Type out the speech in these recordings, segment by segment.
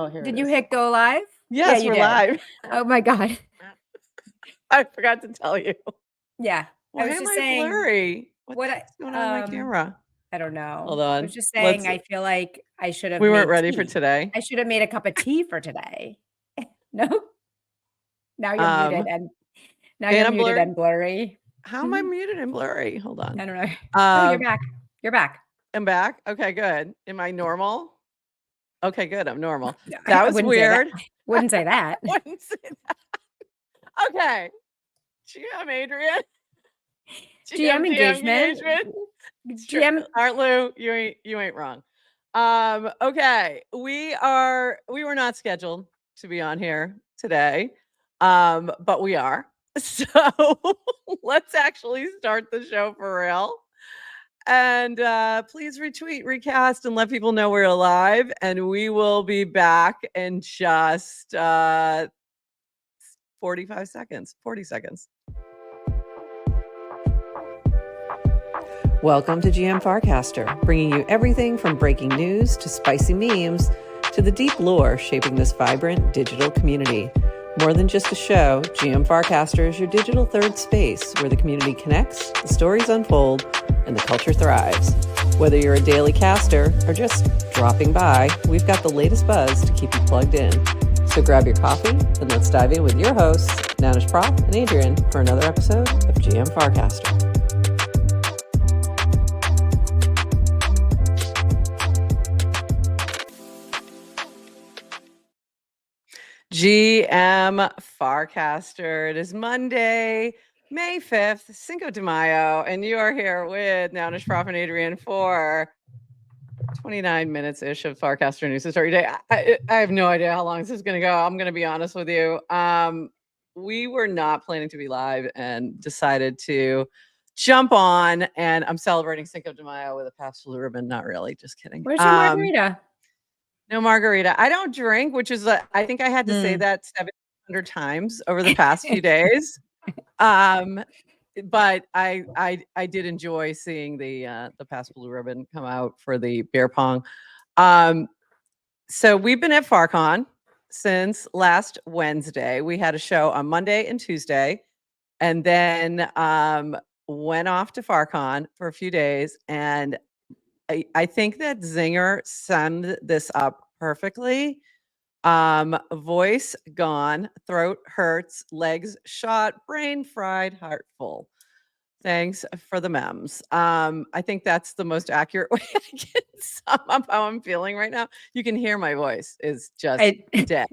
Oh, here Did it you is. hit go live? Yes, you we're did. live. Oh my God. I forgot to tell you. Yeah. Why I was am just I saying blurry? What's what going on with my camera? I don't know. Hold on. I was just saying I feel like I should have We weren't made ready tea. for today. I should have made a cup of tea for today. No? Now you're muted and now you're I'm muted blurry? and blurry. How am I muted and blurry? Hold on. I don't know. Oh, you're back. You're back. I'm back. Okay, good. Am I normal? Okay, good. I'm normal. I That was wouldn't say that. weird. Wouldn't say that. Wouldn't say that. Okay. GM Adrienne. GM engagement. GM. Aren't Lou? You ain't wrong. Okay. We were not scheduled to be on here today. But we are. So let's actually start the show for real. And please retweet, recast, and let people know we're alive. And we will be back in just 45 seconds, 40 seconds. Welcome to GM Farcaster, bringing you everything from breaking news to spicy memes to the deep lore shaping this vibrant digital community. More than just a show, GM Farcaster is your digital third space where the community connects, the stories unfold, and the culture thrives. Whether you're a daily caster or just dropping by, we've got the latest buzz to keep you plugged in. So grab your coffee and let's dive in with your hosts, NounishProf and Adrienne, for another episode of GM Farcaster. GM Farcaster. It is Monday, May 5th, Cinco de Mayo, and you are here with NounishProf and Adrienne for 29 minutes-ish of Farcaster news to start your day. I have no idea how long this is going to go. I'm going to be honest with you. We were not planning to be live and decided to jump on, and I'm celebrating Cinco de Mayo with a pastel ribbon. Not really, just kidding. Where's your margarita? No margarita. I don't drink, which is I think I had to say that 700 times over the past few days. But I did enjoy seeing the past blue ribbon come out for the beer pong. So we've been at FarCon since last Wednesday. We had a show on Monday and Tuesday, and then went off to FarCon for a few days. And I think that Zinger summed this up perfectly. Voice gone, throat hurts, legs shot, brain fried, heart full. Thanks for the memes. I think that's the most accurate way I can sum up how I'm feeling right now. You can hear my voice is just dead.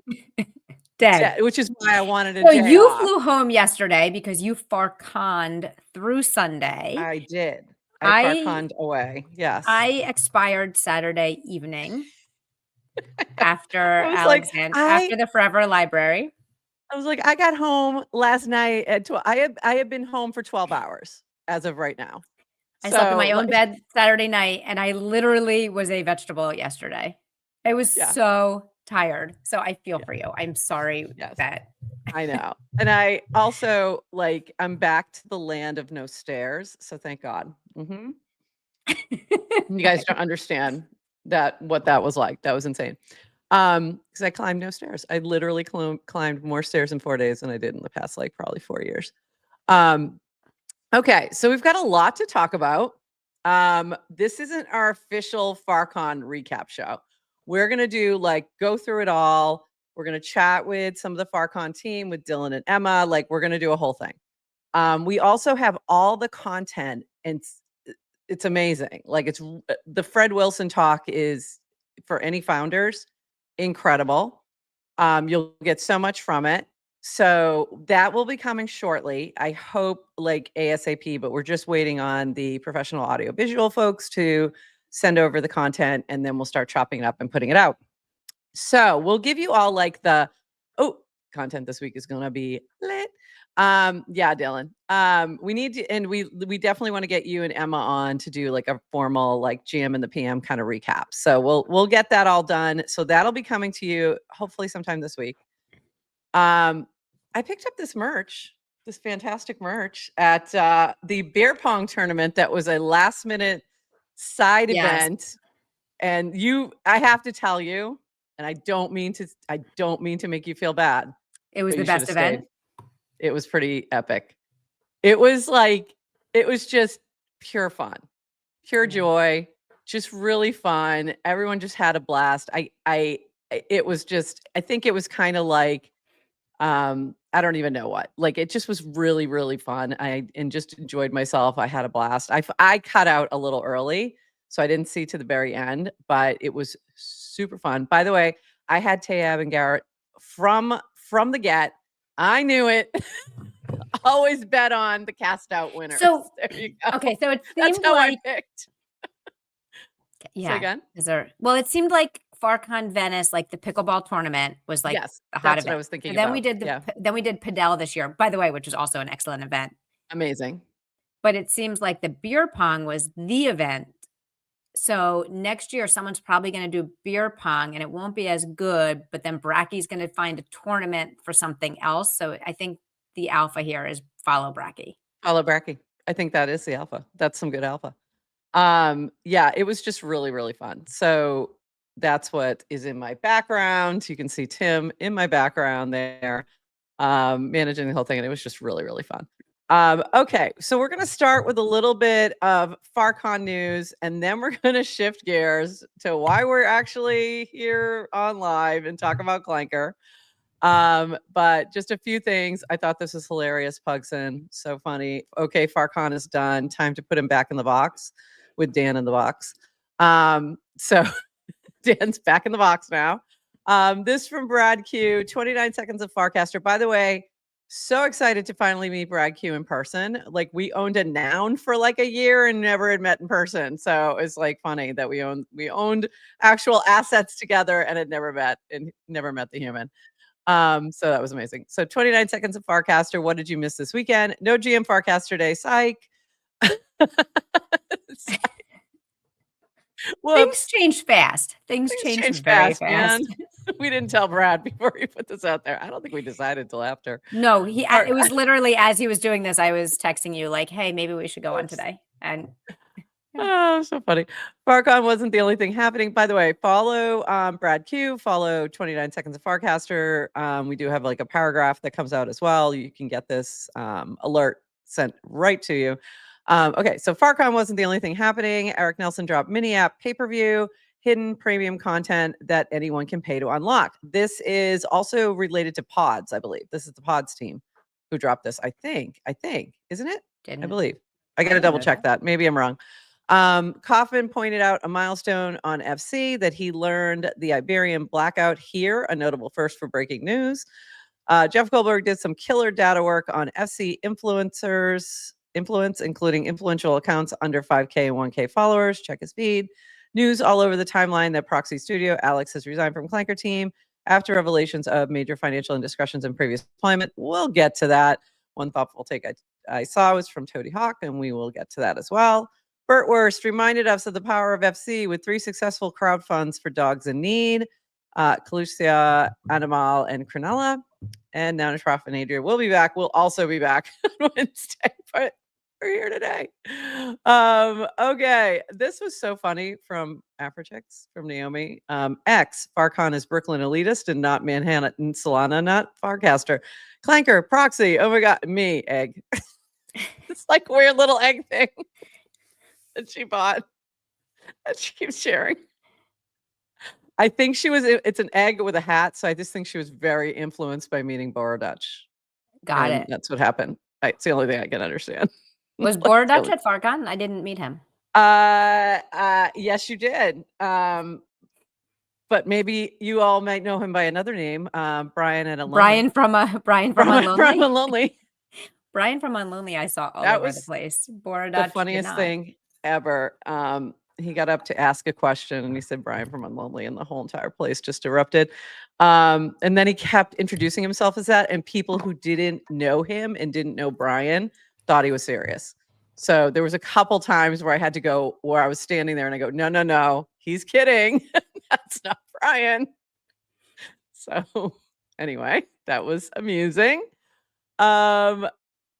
Dead, which is why I wanted a day off. You flew home yesterday because you FarConned through Sunday. I did. I FarConned away. Yes. I expired Saturday evening after after the Forever Library. I was like, I got home last night at 12. I have been home for 12 hours as of right now. I slept in my own bed Saturday night, and I literally was a vegetable yesterday. I was so tired. So I feel for you. I'm sorry that. I know. And I also I'm back to the land of no stairs. So thank God. Mm-hmm. You guys don't understand what that was like. That was insane. Because I climbed no stairs. I literally climbed more stairs in 4 days than I did in the past, probably 4 years. Okay, so we've got a lot to talk about. This isn't our official FarCon recap show. We're gonna do go through it all. We're gonna chat with some of the FarCon team, with Dylan and Emma. We're gonna do a whole thing. We also have all the content, and it's amazing. It's the Fred Wilson talk is, for any founders, incredible. You'll get so much from it. So that will be coming shortly. I hope ASAP, but we're just waiting on the professional audio visual folks to send over the content, and then we'll start chopping it up and putting it out. So we'll give you all content this week is going to be lit. Yeah, Dylan. We need to, and we definitely want to get you and Emma on to do a formal GM and the PM kind of recap. So we'll get that all done. So that'll be coming to you hopefully sometime this week. I picked up this fantastic merch at the beer pong tournament that was a last minute side event. And I have to tell you, And I don't mean to make you feel bad. It was the best event. It was pretty epic. It was just pure fun, pure joy, just really fun. Everyone just had a blast. I think it was kind of like, I don't even know what. Like, it just was really, really fun. And just enjoyed myself. I had a blast. I cut out a little early, so I didn't see to the very end, but it was super fun. By the way, I had Tayab and Garrett from the get. I knew it. Always bet on the CastOut winners. So there you go. Okay, so it That's seemed how like I picked. Yeah. Say again? Well, it seemed like FarCon Venice, like the pickleball tournament, was like Yes, the hot that's event. what I was thinking And then about. then we did Padel this year, by the way, which is also an excellent event. Amazing. But it seems like the beer pong was the event. So next year, someone's probably going to do beer pong, and it won't be as good. But then Bracky's going to find a tournament for something else. So I think the alpha here is follow Bracky. Follow Bracky. I think that is the alpha. That's some good alpha. Yeah, it was just really, really fun. So that's what is in my background. You can see Tim in my background there, managing the whole thing. And it was just really, really fun. Okay, so we're going to start with a little bit of FarCon news, and then we're going to shift gears to why we're actually here on live and talk about Clanker. But just a few things. I thought this was hilarious, Pugson. So funny. Okay, FarCon is done. Time to put him back in the box with Dan in the box. So Dan's back in the box now. This from Brad Q, 29 seconds of Farcaster. By the way, so excited to finally meet Brad Q in person. Like, we owned a noun for like a year and never had met in person. So it's like funny that we owned actual assets together and had never met the human. So that was amazing. So 29 seconds of Farcaster. What did you miss this weekend? No GM Farcaster day. Psych. Things changed fast. Things changed very fast. Man. We didn't tell Brad before we put this out there. I don't think we decided till after. No, it was literally as he was doing this, I was texting you like, hey, maybe we should go on today. And oh, so funny. FarCon wasn't the only thing happening. By the way, follow Brad Q, follow 29 seconds of Farcaster. We do have like a paragraph that comes out as well. You can get this alert sent right to you. Okay, so FarCon wasn't the only thing happening. Eric Nelson dropped mini app pay-per-view, hidden premium content that anyone can pay to unlock. This is also related to Pods, I believe. This is the Pods team who dropped this. I think, isn't it? I believe. I got to double check that. Maybe I'm wrong. Coffin pointed out a milestone on FC that he learned the Iberian blackout here, a notable first for breaking news. Jeff Goldberg did some killer data work on FC influence, including influential accounts under 5K and 1K followers. Check his feed. News all over the timeline that Proxy Studio, Alex has resigned from Clanker team after revelations of major financial indiscretions in previous deployment. We'll get to that. One thoughtful take I saw was from Toady Hawk, and we will get to that as well. Burt Wurst reminded us of the power of FC with 3 successful crowd funds for dogs in need. Calucia, Animal, and Cronella. And NounishProf and Adrienne will be back. We'll also be back on Wednesday, but we're here today. Okay, this was so funny from Afrochicks, from Naomi. X, FarCon is Brooklyn elitist and not Manhattan Solana, not Farcaster. Clanker, Proxy, oh my God, me, egg. It's like weird little egg thing that she bought that she keeps sharing. I think it's an egg with a hat, so I just think she was very influenced by meeting Borodutch. Got it. That's what happened. It's the only thing I can understand. Was Borodutch at FarCon? I didn't meet him. Yes, you did. But maybe you all might know him by another name, Brian and Brian from Unlonely. From Unlonely. Brian from Unlonely, I saw all over the place. Borodutch, the funniest thing ever. He got up to ask a question and he said Brian from Unlonely, and the whole entire place just erupted. And then he kept introducing himself as that, and people who didn't know him and didn't know Brian thought he was serious. So there was a couple times where I was standing there and I go, no, he's kidding. That's not Brian. So anyway, that was amusing.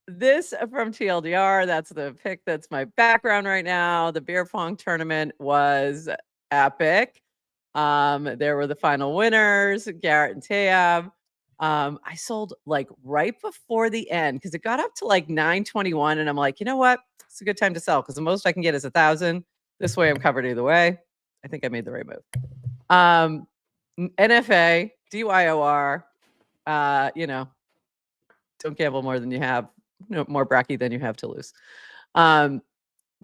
This from TLDR, that's the pick that's my background right now. The beer pong tournament was epic. There were the final winners, Garrett and Tab. I sold like right before the end because it got up to like 921, and I'm like, you know what? It's a good time to sell because the most I can get is 1,000. This way I'm covered either way. I think I made the right move. NFA, DYOR, don't gamble more than you have, more bracky than you have to lose.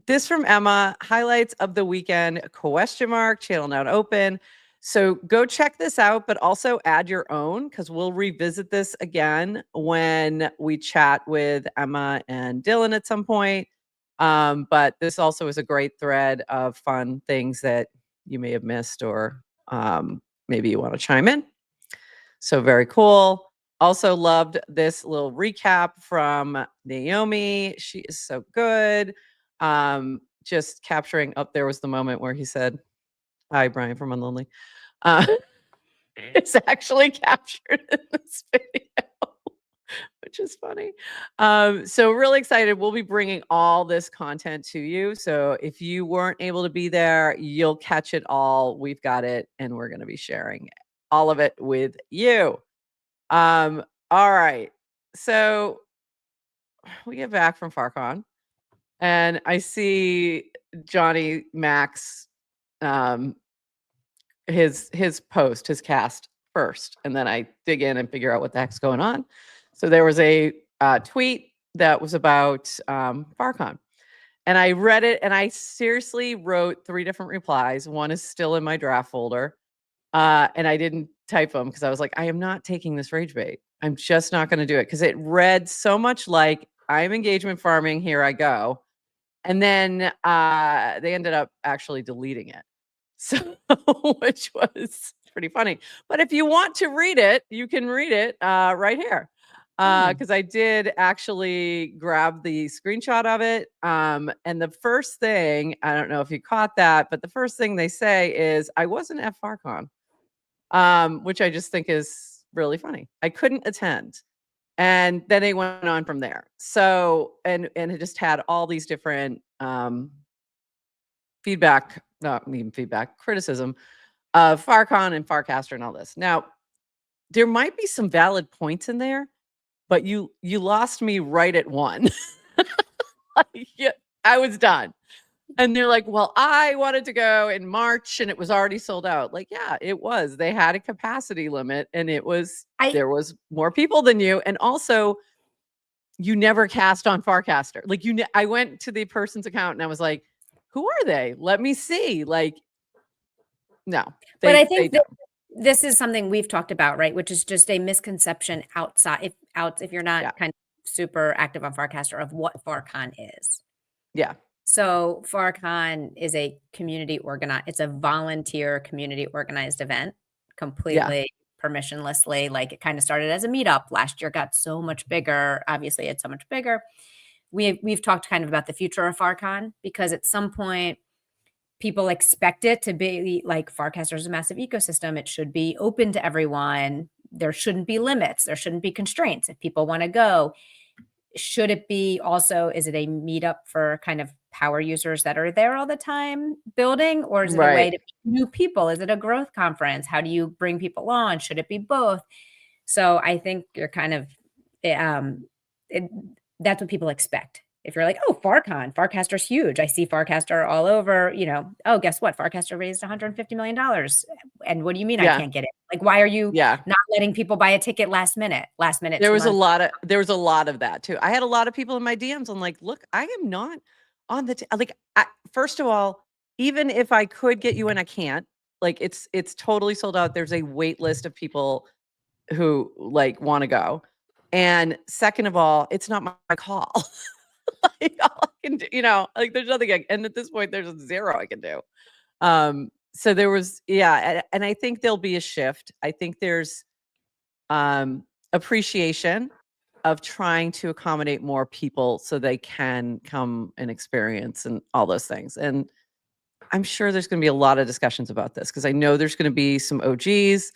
This from Emma, highlights of the weekend, ? Channel now open. So go check this out, but also add your own because we'll revisit this again when we chat with Emma and Dylan at some point. But this also is a great thread of fun things that you may have missed or maybe you want to chime in. So very cool. Also loved this little recap from Naomi. She is so good. Just capturing up there was the moment where he said, "Hi, Brian from Unlonely." It's actually captured in this video, which is funny. So really excited. We'll be bringing all this content to you. So if you weren't able to be there, you'll catch it all. We've got it, and we're going to be sharing all of it with you. All right. So we get back from FarCon, and I see Johnny Max, his post, his cast first, and then I dig in and figure out what the heck's going on. So there was a tweet that was about FarCon, and I read it, and I seriously wrote 3 different replies. One is still in my draft folder, and I didn't type them because I was like, I am not taking this rage bait. I'm just not going to do it because it read so much like I'm engagement farming. Here I go. And then they ended up actually deleting it. So, which was pretty funny. But if you want to read it, you can read it right here. Because I did actually grab the screenshot of it. And the first thing, I don't know if you caught that, but the first thing they say is, I wasn't at FarCon, which I just think is really funny. I couldn't attend. And then they went on from there. So, and it just had all these different feedback, not even feedback, criticism of FarCon and Farcaster and all this. Now, there might be some valid points in there, but you lost me right at one. Yeah, I was done. And they're like, well, I wanted to go in March and it was already sold out. Like, yeah, it was. They had a capacity limit and it was, there was more people than you. And also, you never cast on Farcaster. Like, I went to the person's account and I was like, who are they? Let me see. Like, no. But I think this is something we've talked about, right? Which is just a misconception outside, if you're not kind of super active on Farcaster, of what FarCon is. Yeah. So FarCon is a community organized, it's a volunteer community organized event, completely permissionlessly. Like, it kind of started as a meetup. Last year got so much bigger. Obviously, it's so much bigger. We've talked kind of about the future of FarCon because at some point people expect it to be like, Farcaster is a massive ecosystem. It should be open to everyone. There shouldn't be limits. There shouldn't be constraints. If people want to go, should it be also, is it a meetup for kind of power users that are there all the time building, or is it a way to meet new people? Is it a growth conference? How do you bring people on? Should it be both? So I think you're kind of, that's what people expect. If you're like, oh, FarCon, Farcaster's huge. I see Farcaster all over, oh, guess what? Farcaster raised $150 million. And what do you mean I can't get it? Like, why are you not letting people buy a ticket last minute? There was a lot of that too. I had a lot of people in my DMs. I'm like, look, I am not on the, first of all, even if I could get you in, I can't. Like, it's totally sold out. There's a wait list of people who like want to go. And second of all, it's not my call. Like, all I can do, like, there's nothing and at this point there's 0 I can do. So there was, and I think there'll be a shift. I think there's appreciation of trying to accommodate more people so they can come and experience and all those things. And I'm sure there's going to be a lot of discussions about this because I know there's going to be some OGs,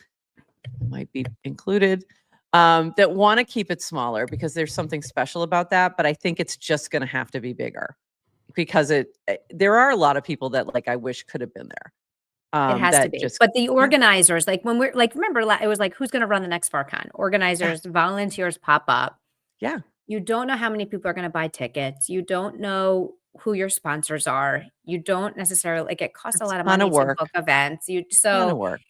might be included, that want to keep it smaller because there's something special about that. But I think it's just going to have to be bigger because there are a lot of people that, like, I wish could have been there. It has to that be. just But the organizers, like when we're like, remember, it was like, who's going to run the next FarCon? Organizers, volunteers pop up. Yeah. You don't know how many people are going to buy tickets. You don't know who your sponsors are. You don't necessarily like it costs a lot of ton money of to work. book events. Ton of work.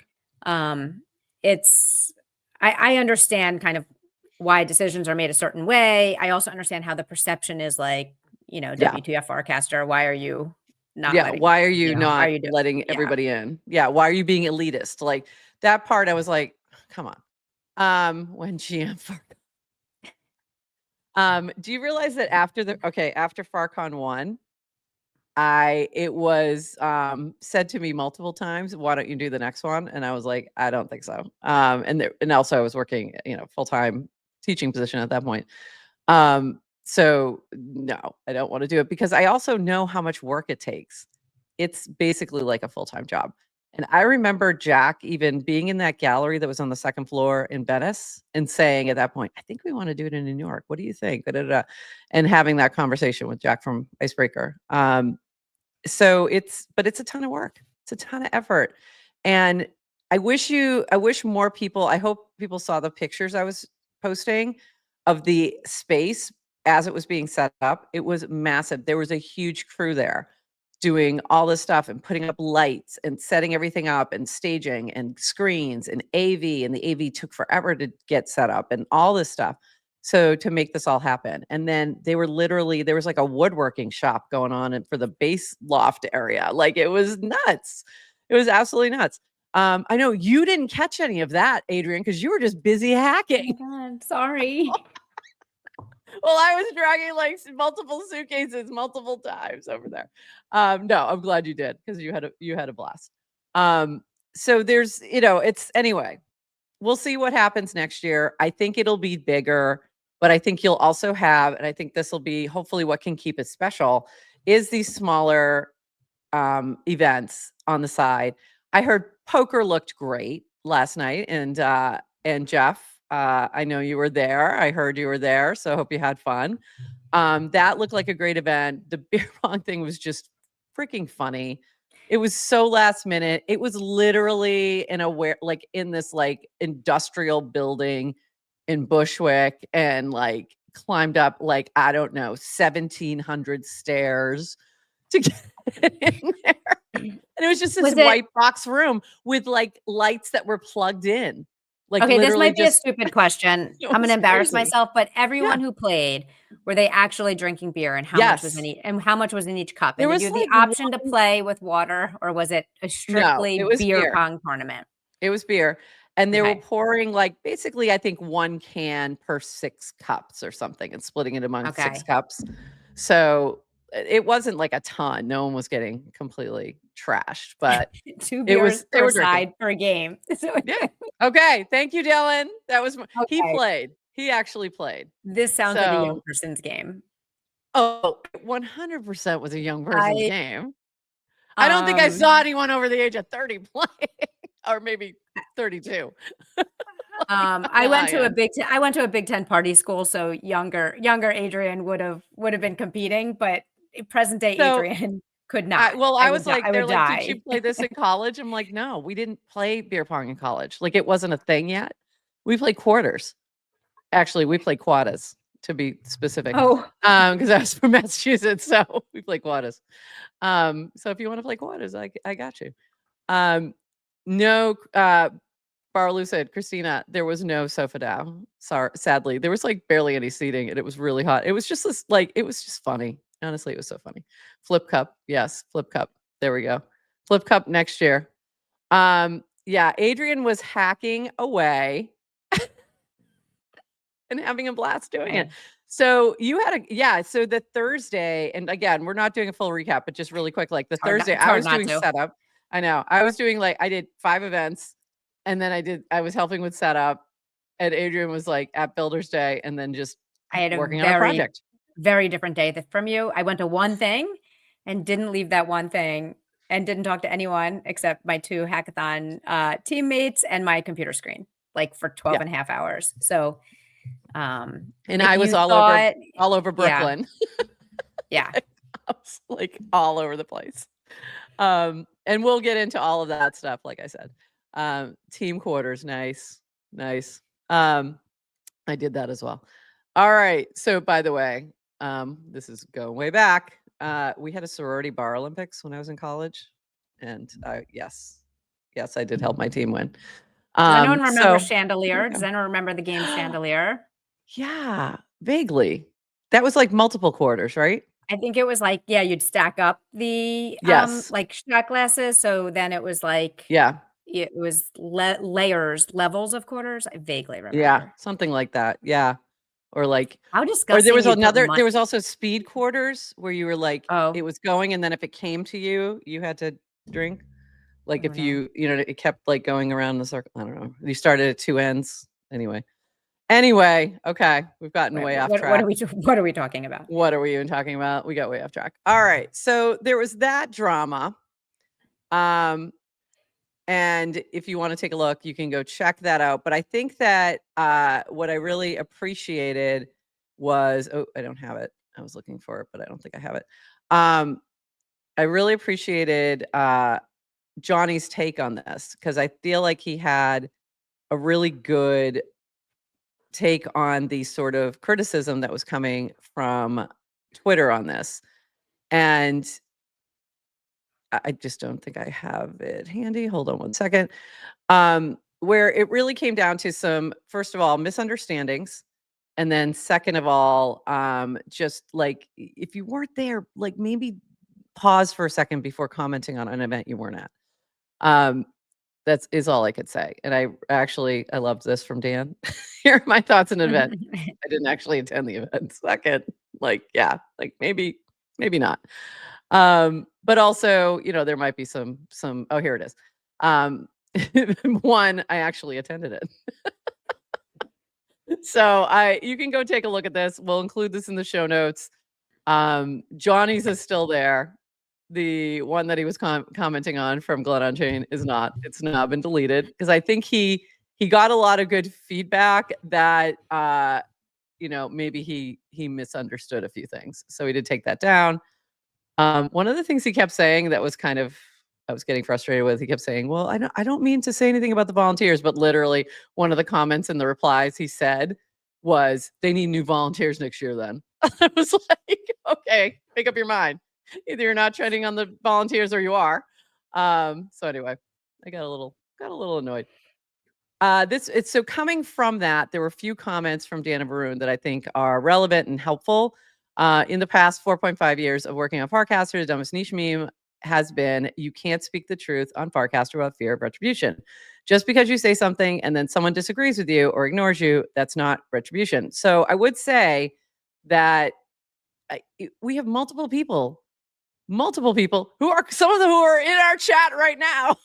It's I understand kind of why decisions are made a certain way. I also understand how the perception is like, WTF Farcaster, why are you not Yeah, letting, why are you why are not you doing letting yeah. everybody in? Yeah, why are you being elitist? Like, that part I was like, "Come on." When GM do you realize that after FarCon 1, it was, said to me multiple times, "Why don't you do the next one?" And I was like, "I don't think so." And also I was working, full-time teaching position at that point. So no, I don't wanna do it because I also know how much work it takes. It's basically like a full-time job. And I remember Jack even being in that gallery that was on the second floor in Venice and saying at that point, "I think we wanna do it in New York. What do you think? Da, da, da," and having that conversation with Jack from Icebreaker. So it's a ton of work. It's a ton of effort. And I wish more people, I hope people saw the pictures I was posting of the space as it was being set up. It was massive. There was a huge crew there doing all this stuff and putting up lights and setting everything up and staging and screens and AV, and the AV took forever to get set up and all this stuff. So to make this all happen. And then there was like a woodworking shop going on and for the base loft area. Like it was nuts. It was absolutely nuts. I know you didn't catch any of that, Adrienne, because you were just busy hacking. Oh my God, sorry. Well, I was dragging like multiple suitcases multiple times over there. No, I'm glad you did because you had a blast. So there's, it's anyway. We'll see what happens next year. I think it'll be bigger, but I think you'll also have, and I think this will be hopefully what can keep it special, is these smaller events on the side. I heard poker looked great last night, and Jeff, I know you were there. I heard you were there, so I hope you had fun. That looked like a great event. The beer pong thing was just freaking funny. It was so last minute. It was literally in this like industrial building in Bushwick and like climbed up like, I don't know, 1,700 stairs to get in there. And it was just this white box room with like lights that were plugged in. Like Okay, this literally might be a just stupid question. it I'm was gonna embarrass crazy. myself, but everyone Yeah. who played, were they actually drinking beer, and how much was Yes. in each cup? There And did you was have the like option to one. play with water, or was it a No, it strictly was beer beer. pong tournament? It was beer. And they were Okay. pouring like basically, I think 1 can per 6 cups or something and splitting it among 6 Okay. cups. So it wasn't like a ton. No one was getting completely trashed, but 2 beers they per were drinking. side per game. So Yeah. Okay. Thank you, Dylan. That was he okay, played. He actually played. this sounds like a young So, person's game. 100% was a young person's I, game. I don't think I um saw anyone over the age of 30 playing or maybe 32. I went to a Big Ten party school, so younger Adrienne would have been competing, but present day So, Adrienne could not. I was like, I they're would like, "Did die. you play this in college?" I'm like, "No, we didn't play beer pong in college. Like, it wasn't a thing yet. We played quarters. Actually, we played quadas, to be specific, Oh, because I was from Massachusetts, so we play quadas. So if you wanna play quadas, I got you. Um, no, Barlou said, "Christina, there was no sofa down. Sadly. There was, like, barely any seating, and it was really hot." It was just this, like it was just funny. Honestly, it was so funny. Flip cup. Yes, flip cup. There we go. Flip cup next year. Yeah, Adrienne was hacking away and having a blast doing it. okay. So you had so the Thursday, and again, we're not doing a full recap, but just really quick, like the Thursday, It's I hard was not doing to. setup. I know. I was doing like I did 5 events and then I was helping with setup and Adrienne was like at Builders Day and then just I had a working on a very, project. very different day from you. I went to one thing and didn't leave that one thing and didn't talk to anyone except my 2 hackathon, teammates and my computer screen, like, for 12 Yeah. and a half hours. So, And if I was you thought all over yeah, Brooklyn. yeah. I was like all over the place. And we'll get into all of that stuff, like I said. Team quarters, nice. I did that as well. All right. So by the way, this is going way back. We had a sorority bar Olympics when I was in college. And yes, I did help my team win. Does anyone remember So Chandelier? Does anyone remember the game Chandelier? yeah, vaguely. That was like multiple quarters, right? I think it was like, yeah, you'd stack up the Yes. like shot glasses. So then it was like, Yeah. it was layers, levels of quarters. I vaguely Yeah. remember. Something like that. Yeah. Or like, How or there disgusting was you'd put there was also speed quarters where you were like, it Oh, was going, and then if it came to you, you had to drink. Like I if don't know. it kept like going around the circle. I don't know. You started at two ends. Anyway, okay. We've gotten way off What track. are we talking about? What are we even talking about? We got way off track. All right. So there was that drama. And if you want to take a look, you can go check that out. But I think that what I really appreciated was, oh, I don't have it. I was looking for it, but I don't think I have it. I really appreciated Johnny's take on this because I feel like he had a really good take on the sort of criticism that was coming from Twitter on this. And I just don't think I have it handy. Hold on one second. Where it really came down to some, first of all, misunderstandings. And then second of all, just like if you weren't there, like maybe pause for a second before commenting on an event you weren't at. That's is all I could say. And I loved this from Dan. Here are my thoughts on an event. I didn't actually attend the event. Second, like, yeah, like maybe not. But also, there might be some, oh, here it is. One, I actually attended it. So you can go take a look at this. We'll include this in the show notes. Johnny's is still there. The one that he was commenting on from Glenn on Chain is not. It's now been deleted because I think he got a lot of good feedback that maybe he misunderstood a few things. So he did take that down. One of the things he kept saying that was kind of I was getting frustrated with, he kept saying, "Well, I don't mean to say anything about the volunteers," but literally one of the comments in the replies he said was, "They need new volunteers next year then." I was like, "Okay, make up your mind. Either you're not treading on the volunteers or you are." So anyway, I got a little annoyed. So coming from that, there were a few comments from Dana Baroon that I think are relevant and helpful. In the past 4.5 years of working on Farcaster, the dumbest niche meme has been, you can't speak the truth on Farcaster without fear of retribution. Just because you say something and then someone disagrees with you or ignores you, that's not retribution. So I would say that we have multiple people who are, some of them who are in our chat right now,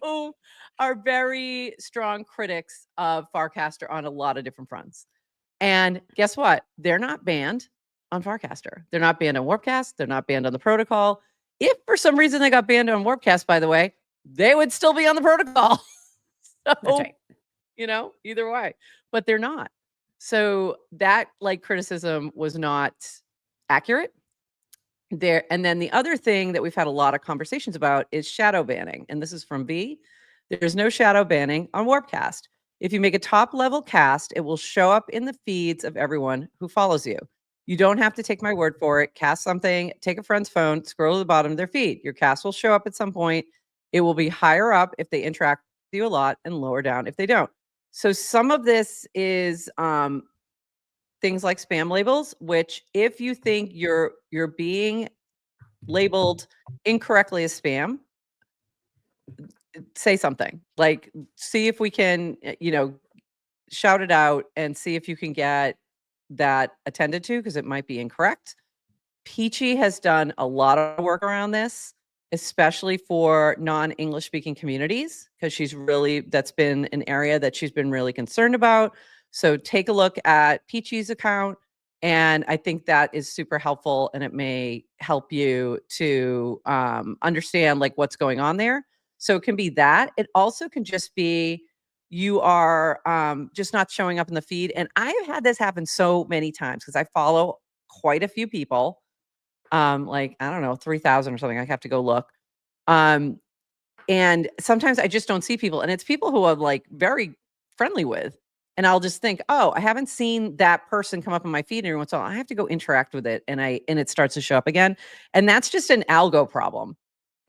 who are very strong critics of Farcaster on a lot of different fronts. And guess what? They're not banned on Farcaster. They're not banned on Warpcast. They're not banned on the protocol. If for some reason they got banned on Warpcast, by the way, they would still be on the protocol. So, That's right. Either way, but they're not. So that criticism was not accurate there. And then the other thing that we've had a lot of conversations about is shadow banning. And this is from B. There's no shadow banning on Warpcast. If you make a top level cast, it will show up in the feeds of everyone who follows you. You don't have to take my word for it. Cast something, take a friend's phone, scroll to the bottom of their feed. Your cast will show up at some point. It will be higher up if they interact with you a lot and lower down if they don't. So some of this is things like spam labels, which if you think you're being labeled incorrectly as spam, say something. Like, see if we can, shout it out and see if you can get that attended to, because it might be incorrect. Peachy has done a lot of work around this, especially for non-English speaking communities, because that's been an area that she's been really concerned about. So take a look at Peachy's account. And I think that is super helpful, and it may help you to understand what's going on there. So it can be that. It also can just be you are just not showing up in the feed. And I've had this happen so many times because I follow quite a few people, I don't know, 3,000 or something. I have to go look. And sometimes I just don't see people, and it's people who I'm like very friendly with. And I'll just think, oh, I haven't seen that person come up on my feed every once in a while. I have to go interact with it. And it starts to show up again. And that's just an algo problem.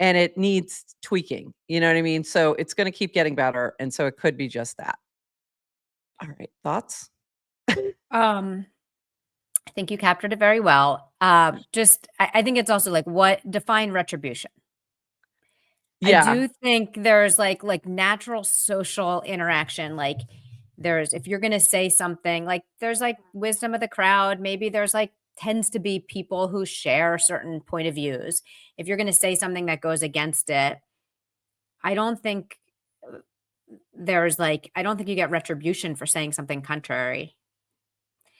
And it needs tweaking. You know what I mean? So it's going to keep getting better. And so it could be just that. All right. Thoughts? I think you captured it very well. I think it's also like define retribution. I Yeah. do think there's like natural social interaction. Like if you're going to say something, like there's like wisdom of the crowd. Maybe there's like tends to be people who share certain point of views. If you're going to say something that goes against it, I don't think I don't think you get retribution for saying something contrary.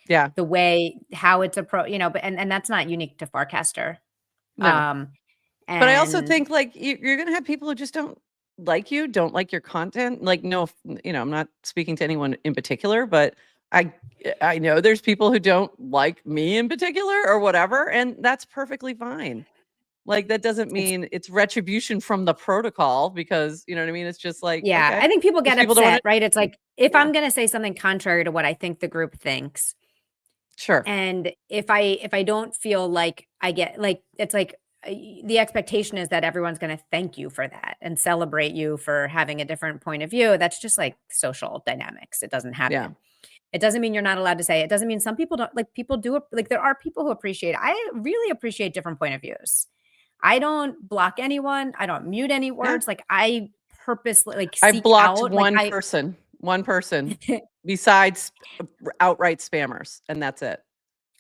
Yeah. The way how it's but and that's not unique to Farcaster. No. But I also And think like you're going to have people who just don't like your content. Like, no, I'm not speaking to anyone in particular, but I know there's people who don't like me in particular or whatever, and that's perfectly fine. Like, that doesn't mean it's retribution from the protocol because, you know what I mean? It's just like, yeah, okay, I think people those get people don't want upset, right? It's like if yeah, I'm going to say something contrary to what I think the group thinks, sure. and if I don't feel like I get like it's like the expectation is that everyone's going to thank you for that and celebrate you for having a different point of view. That's just like social dynamics. It doesn't Yeah. happen. It doesn't mean you're not allowed to say it. It doesn't mean some people don't like people do like there are people who appreciate. I really appreciate different point of views. I don't block anyone. I don't mute any Yeah. words. Like I purposely like I seek blocked out like I one person besides outright spammers, and that's it.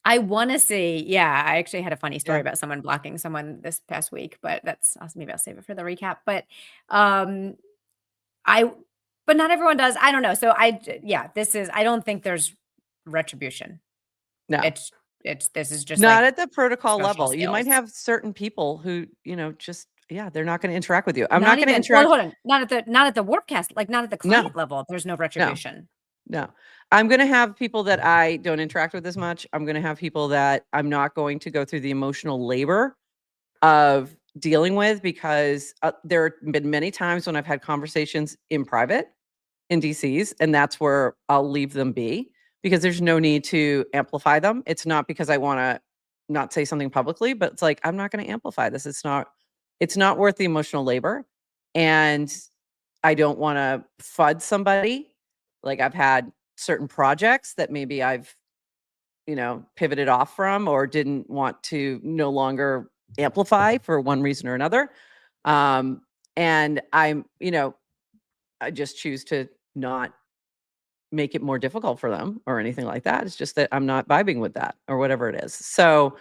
I wanna see yeah, I actually had a funny story Yeah. about someone blocking someone this past week, but maybe I'll save it for the recap, but, um, I but not everyone does, I don't know, so yeah, I don't think there's retribution. No. This is just Not like at the protocol social level. You might skills. have certain people who, just yeah, they're not gonna interact with you. I'm Not not gonna even well, interact hold on, not at the Warpcast, like, not at the no, client level, there's no no, retribution. no. I'm gonna have people that I don't interact with as much. I'm gonna have people that I'm not going to go through the emotional labor of dealing with because, there have been many times when I've had conversations in private in DCs, and that's where I'll leave them be because there's no need to amplify them. It's not because I wanna not say something publicly, but it's like, I'm not gonna amplify this. It's not worth the emotional labor, and I don't wanna FUD somebody. Like, I've had certain projects that maybe I've, pivoted off from or didn't want to no longer amplify for one reason or another. Um, and I just choose to not make it more difficult for them or anything like that. It's just that I'm not vibing with that or whatever it is. So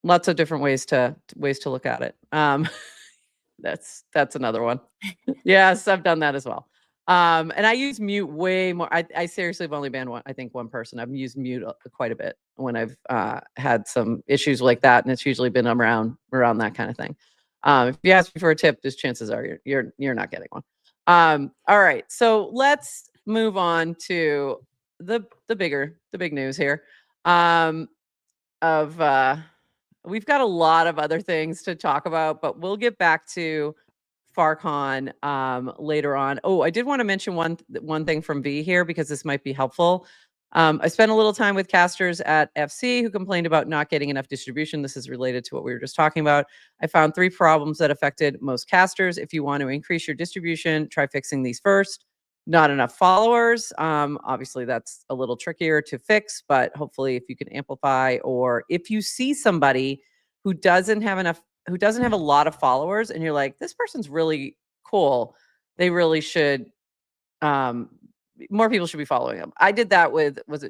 lots of different ways to look at it. That's another one. Yes, I've done that as well. And I use mute way more. I seriously have only banned one person. I've used mute quite a bit when I've had some issues like that, and it's usually been around that kind of thing. If you ask me for a tip, just chances are you're not getting one. All right, so let's move on to the big news here. Um, of We've got a lot of other things to talk about, but we'll get back to FarCon later on. Oh, I did want to mention one thing from V here because this might be helpful. I spent a little time with casters at FC who complained about not getting enough distribution. This is related to what we were just talking about. I found 3 problems that affected most casters. If you want to increase your distribution, try fixing these first. Not enough followers. Obviously, that's a little trickier to fix, but hopefully, if you can amplify, or if you see somebody who doesn't have a lot of followers, and you're like, this person's really cool, they really should. Um, More people should be following them. I did that with with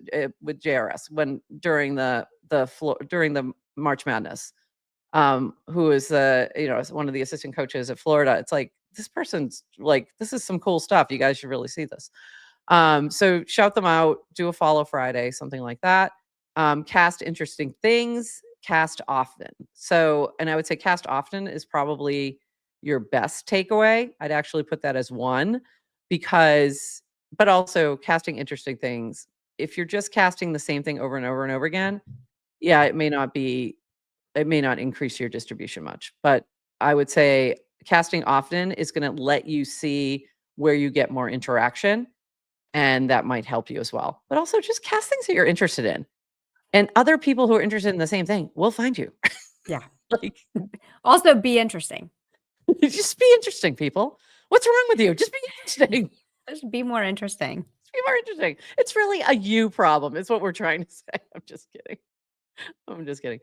JRS when during the March Madness. Who is is one of the assistant coaches at Florida. It's like this person's like, this is some cool stuff. You guys should really see this. So shout them out, do a follow Friday, something like that. Cast interesting things, cast often. So, and I would say cast often is probably your best takeaway. I'd actually put that as one because, but also casting interesting things. If you're just casting the same thing over and over and over again, yeah, it may not increase your distribution much, but I would say casting often is going to let you see where you get more interaction, and that might help you as well. But also just cast things that you're interested in, and other people who are interested in the same thing will find you. Yeah. Like, Also be interesting. just be interesting, people. What's wrong with you? Just be interesting. Just be more interesting. Just be more interesting. It's really a you problem. Is what we're trying to say. I'm just kidding. I'm just kidding.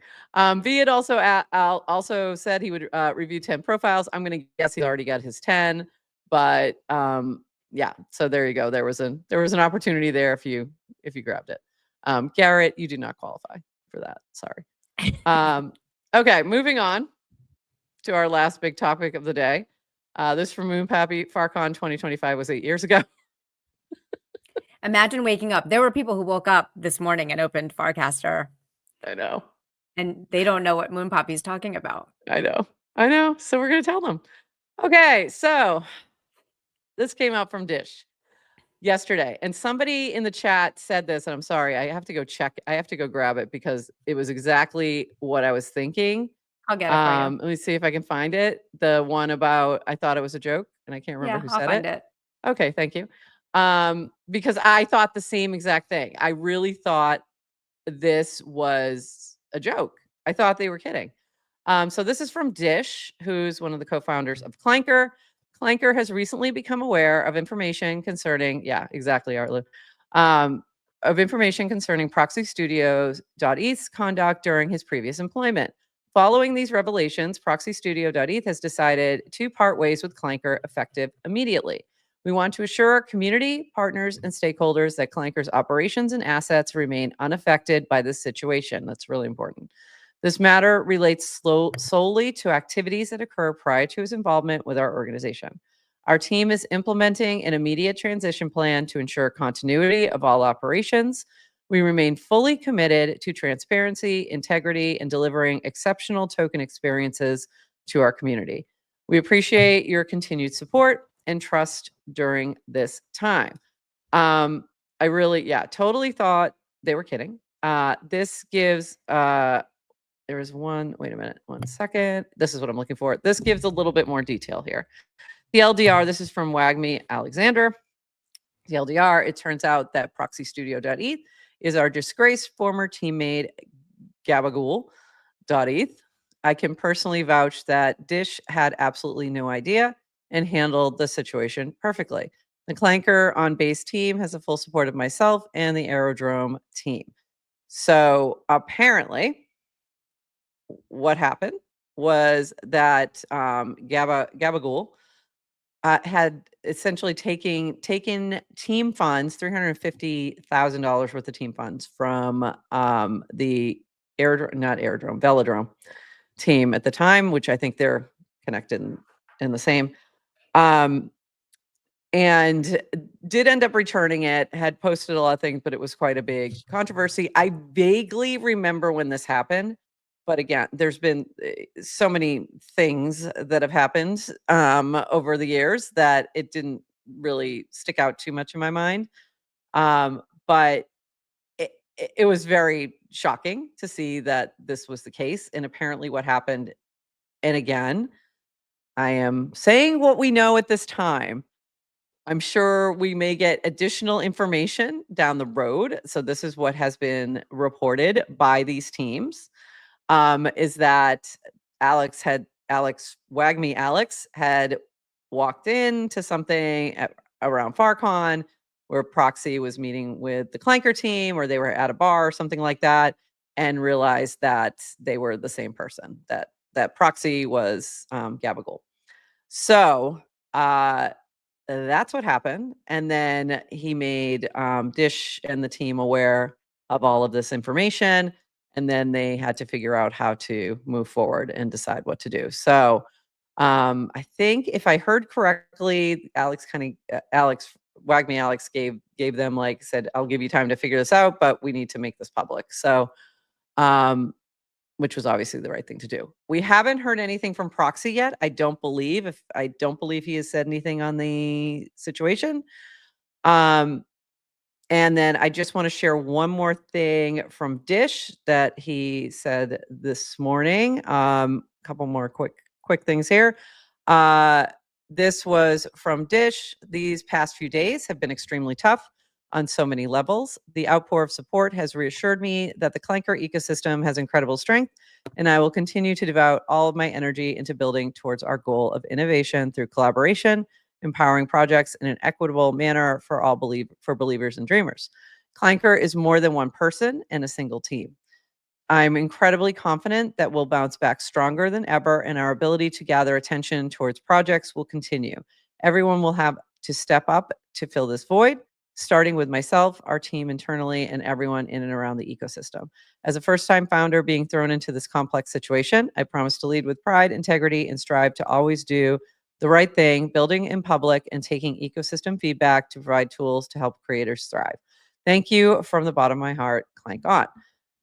V had also said he would review 10 profiles. I'm going to guess he's already got his 10, but yeah. So there you go. There was an opportunity there if you grabbed it. Garrett, you do not qualify for that. Sorry. Okay, moving on to our last big topic of the day. This from Moon Pappy. FarCon 2025 was 8 years ago. Imagine waking up. There were people who woke up this morning and opened Farcaster. I know. And they don't know what Moon Poppy is talking about. I know. So we're going to tell them. Okay, so this came out from Dish yesterday, and somebody in the chat said this, and I'm sorry, I have to go check. I have to go grab it because it was exactly what I was thinking. I'll get it for you. Let me see if I can find it. The one about I thought it was a joke, and I can't remember who I'll said find it. it. Okay, thank you. Because I thought the same exact thing. I really thought this was a joke. I thought they were kidding. So this is from Dish, who's one of the co-founders of Clanker. Clanker has recently become aware of information concerning, Artlu, of information concerning Proxy Studios.eth's conduct during his previous employment. Following these revelations, Proxy Studio.eth has decided to part ways with Clanker effective immediately. We want to assure our community, partners, and stakeholders that Clanker's operations and assets remain unaffected by this situation. That's really important. This matter relates solely to activities that occur prior to his involvement with our organization. Our team is implementing an immediate transition plan to ensure continuity of all operations. We remain fully committed to transparency, integrity, and delivering exceptional token experiences to our community. We appreciate your continued support and trust during this time. I really, totally thought they were kidding. This gives there was one, wait a minute, 1 second. This is what I'm looking for. This gives a little bit more detail here. The LDR, this is from Wagme Alexander. The LDR, it turns out that ProxyStudio.eth is our disgraced former teammate Gabagool.eth. I can personally vouch that Dish had absolutely no idea and handled the situation perfectly. The Clanker on base team has the full support of myself and the Aerodrome team. So apparently, what happened was that Gabagool had essentially taken team funds, $350,000 worth of team funds from the Velodrome team at the time, which I think they're connected in the same. And did end up returning it, had posted a lot of things, but it was quite a big controversy. I vaguely remember when this happened, but again, there's been so many things that have happened over the years that it didn't really stick out too much in my mind. But it was very shocking to see that this was the case. And apparently what happened, and again, I am saying what we know at this time. I'm sure we may get additional information down the road. So this is what has been reported by these teams, is that Wagme Alex had walked into something around FarCon where Proxy was meeting with the Clanker team, or they were at a bar or something like that, and realized that they were the same person, that Proxy was Gabagool. So that's what happened. And then he made Dish and the team aware of all of this information. And then they had to figure out how to move forward and decide what to do. So I think if I heard correctly, Wagme Alex gave them, like, said, I'll give you time to figure this out, but we need to make this public. So which was obviously the right thing to do. We haven't heard anything from Proxy yet. I don't believe he has said anything on the situation. And then I just want to share one more thing from Dish that he said this morning. Couple more quick things here. This was from Dish. These past few days have been extremely tough on so many levels. The outpour of support has reassured me that the Clanker ecosystem has incredible strength, and I will continue to devote all of my energy into building towards our goal of innovation through collaboration, empowering projects in an equitable manner for all believers and dreamers. Clanker is more than one person and a single team. I'm incredibly confident that we'll bounce back stronger than ever, and our ability to gather attention towards projects will continue. Everyone will have to step up to fill this void, starting with myself, our team internally, and everyone in and around the ecosystem. As a first time founder being thrown into this complex situation, I promise to lead with pride, integrity, and strive to always do the right thing, building in public and taking ecosystem feedback to provide tools to help creators thrive. Thank you from the bottom of my heart. Clank on.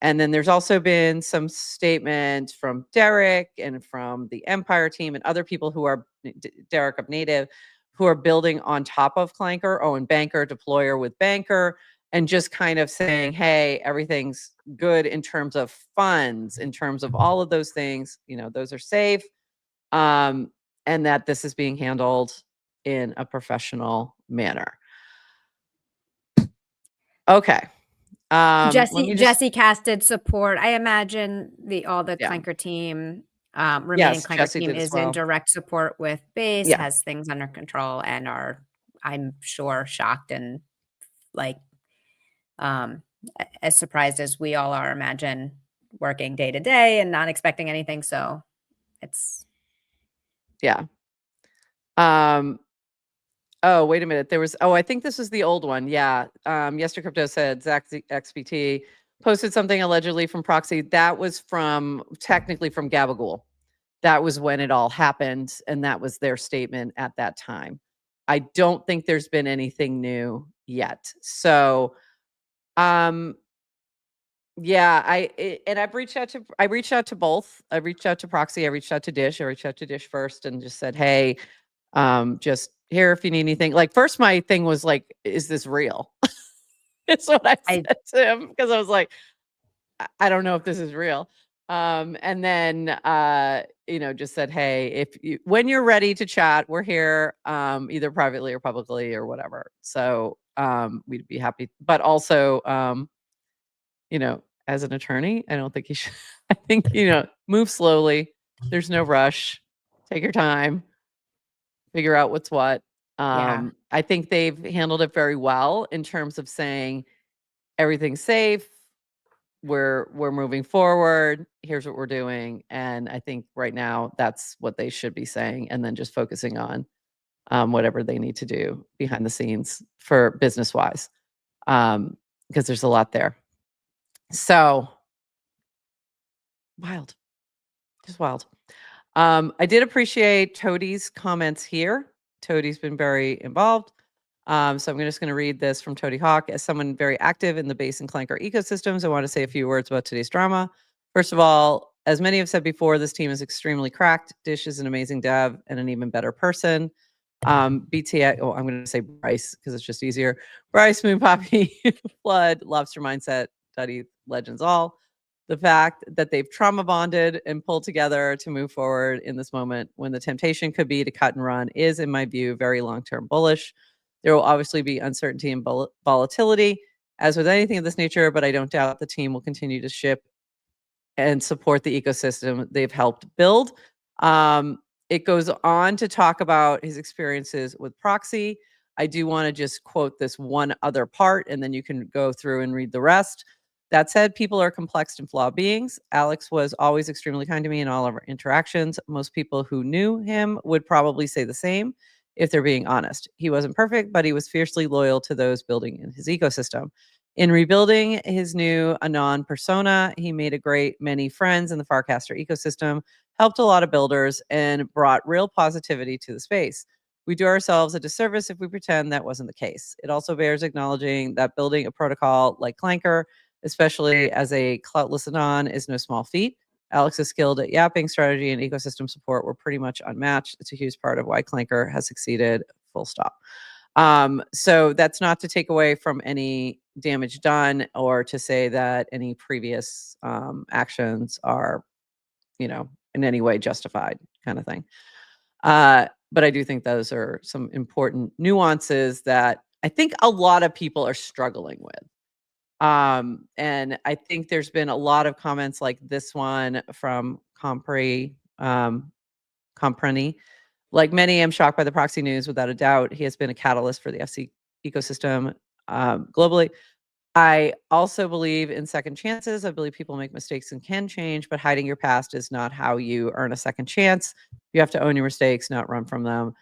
And then there's also been some statements from Derek and from the Empire team and other people who are Derek of Native, who are building on top of Clanker, and Banker, deployer with Banker, and just kind of saying, hey, everything's good in terms of funds, in terms of all of those things, those are safe. And that this is being handled in a professional manner. Okay. Jesse casted support. I imagine all the Clanker team, remaining Clanker Jesse team did as is in well. direct support with Base, Yeah. has things under control, and are, I'm sure, shocked and as surprised as we all are, imagine, working day to day and not expecting anything. So it's yeah. Oh, wait a minute. I think this is the old one. Yeah. Yester Crypto said Zach XBT posted something allegedly from Proxy. That was technically from Gabagool. That was when it all happened, and that was their statement at that time. I don't think there's been anything new yet. So, yeah, I've reached out to both. I reached out to Proxy, I reached out to Dish. I reached out to Dish first and just said, hey, just here if you need anything. Like, first my thing was like, is this real? It's what I said to him, because I was like, I don't know if this is real. And then just said, hey, when you're ready to chat, we're here, either privately or publicly or whatever. So we'd be happy. But also, as an attorney, I don't think you should. I think, move slowly. There's no rush. Take your time. Figure out what's what. I think they've handled it very well in terms of saying everything's safe. We're moving forward. Here's what we're doing. And I think right now that's what they should be saying, and then just focusing on whatever they need to do behind the scenes for business wise, because there's a lot there. So wild, just wild. I did appreciate Toadie's comments here. Toadie's been very involved. So I'm just going to read this from Toadie Hawk. As someone very active in the Base and Clanker ecosystems, I want to say a few words about today's drama. First of all, as many have said before, this team is extremely cracked. Dish is an amazing dev and an even better person. BTX, I'm going to say Bryce because it's just easier. Bryce, Moon Poppy, Flood, Lobster Mindset, Duddy, Legends All. The fact that they've trauma bonded and pulled together to move forward in this moment when the temptation could be to cut and run is, in my view, very long-term bullish. There will obviously be uncertainty and volatility, as with anything of this nature, but I don't doubt the team will continue to ship and support the ecosystem they've helped build. It goes on to talk about his experiences with Proxy. I do want to just quote this one other part, and then you can go through and read the rest. That said, people are complex and flawed beings. Alex was always extremely kind to me in all of our interactions. Most people who knew him would probably say the same if they're being honest. He wasn't perfect, but he was fiercely loyal to those building in his ecosystem. In rebuilding his new Anon persona, he made a great many friends in the Farcaster ecosystem, helped a lot of builders, and brought real positivity to the space. We do ourselves a disservice if we pretend that wasn't the case. It also bears acknowledging that building a protocol like Clanker, especially as a cloutless Anon, is no small feat. Alex is skilled at yapping, strategy, and ecosystem support were pretty much unmatched. It's a huge part of why Clanker has succeeded, full stop. So that's not to take away from any damage done or to say that any previous actions are, in any way justified, kind of thing. But I do think those are some important nuances that I think a lot of people are struggling with. And I think there's been a lot of comments like this one from Compreni. Like many, I'm shocked by the proxy news. Without a doubt, he has been a catalyst for the FC ecosystem globally. I also believe in second chances. I believe people make mistakes and can change, but hiding your past is not how you earn a second chance. You have to own your mistakes, not run from them.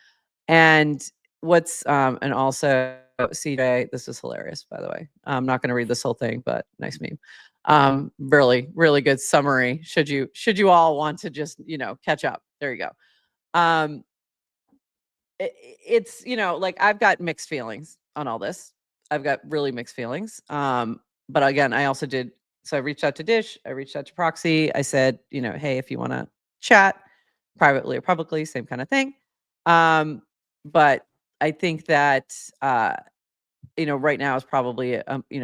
And and also CJ, this is hilarious, by the way. I'm not going to read this whole thing, but nice meme. Really, really good summary. Should you all want to just, catch up? There you go. Um, it's, like I've got mixed feelings on all this. I've got really mixed feelings. But again, I also did. So I reached out to Dish. I reached out to Proxy. I said, hey, if you want to chat privately or publicly, same kind of thing. But I think that, right now is probably,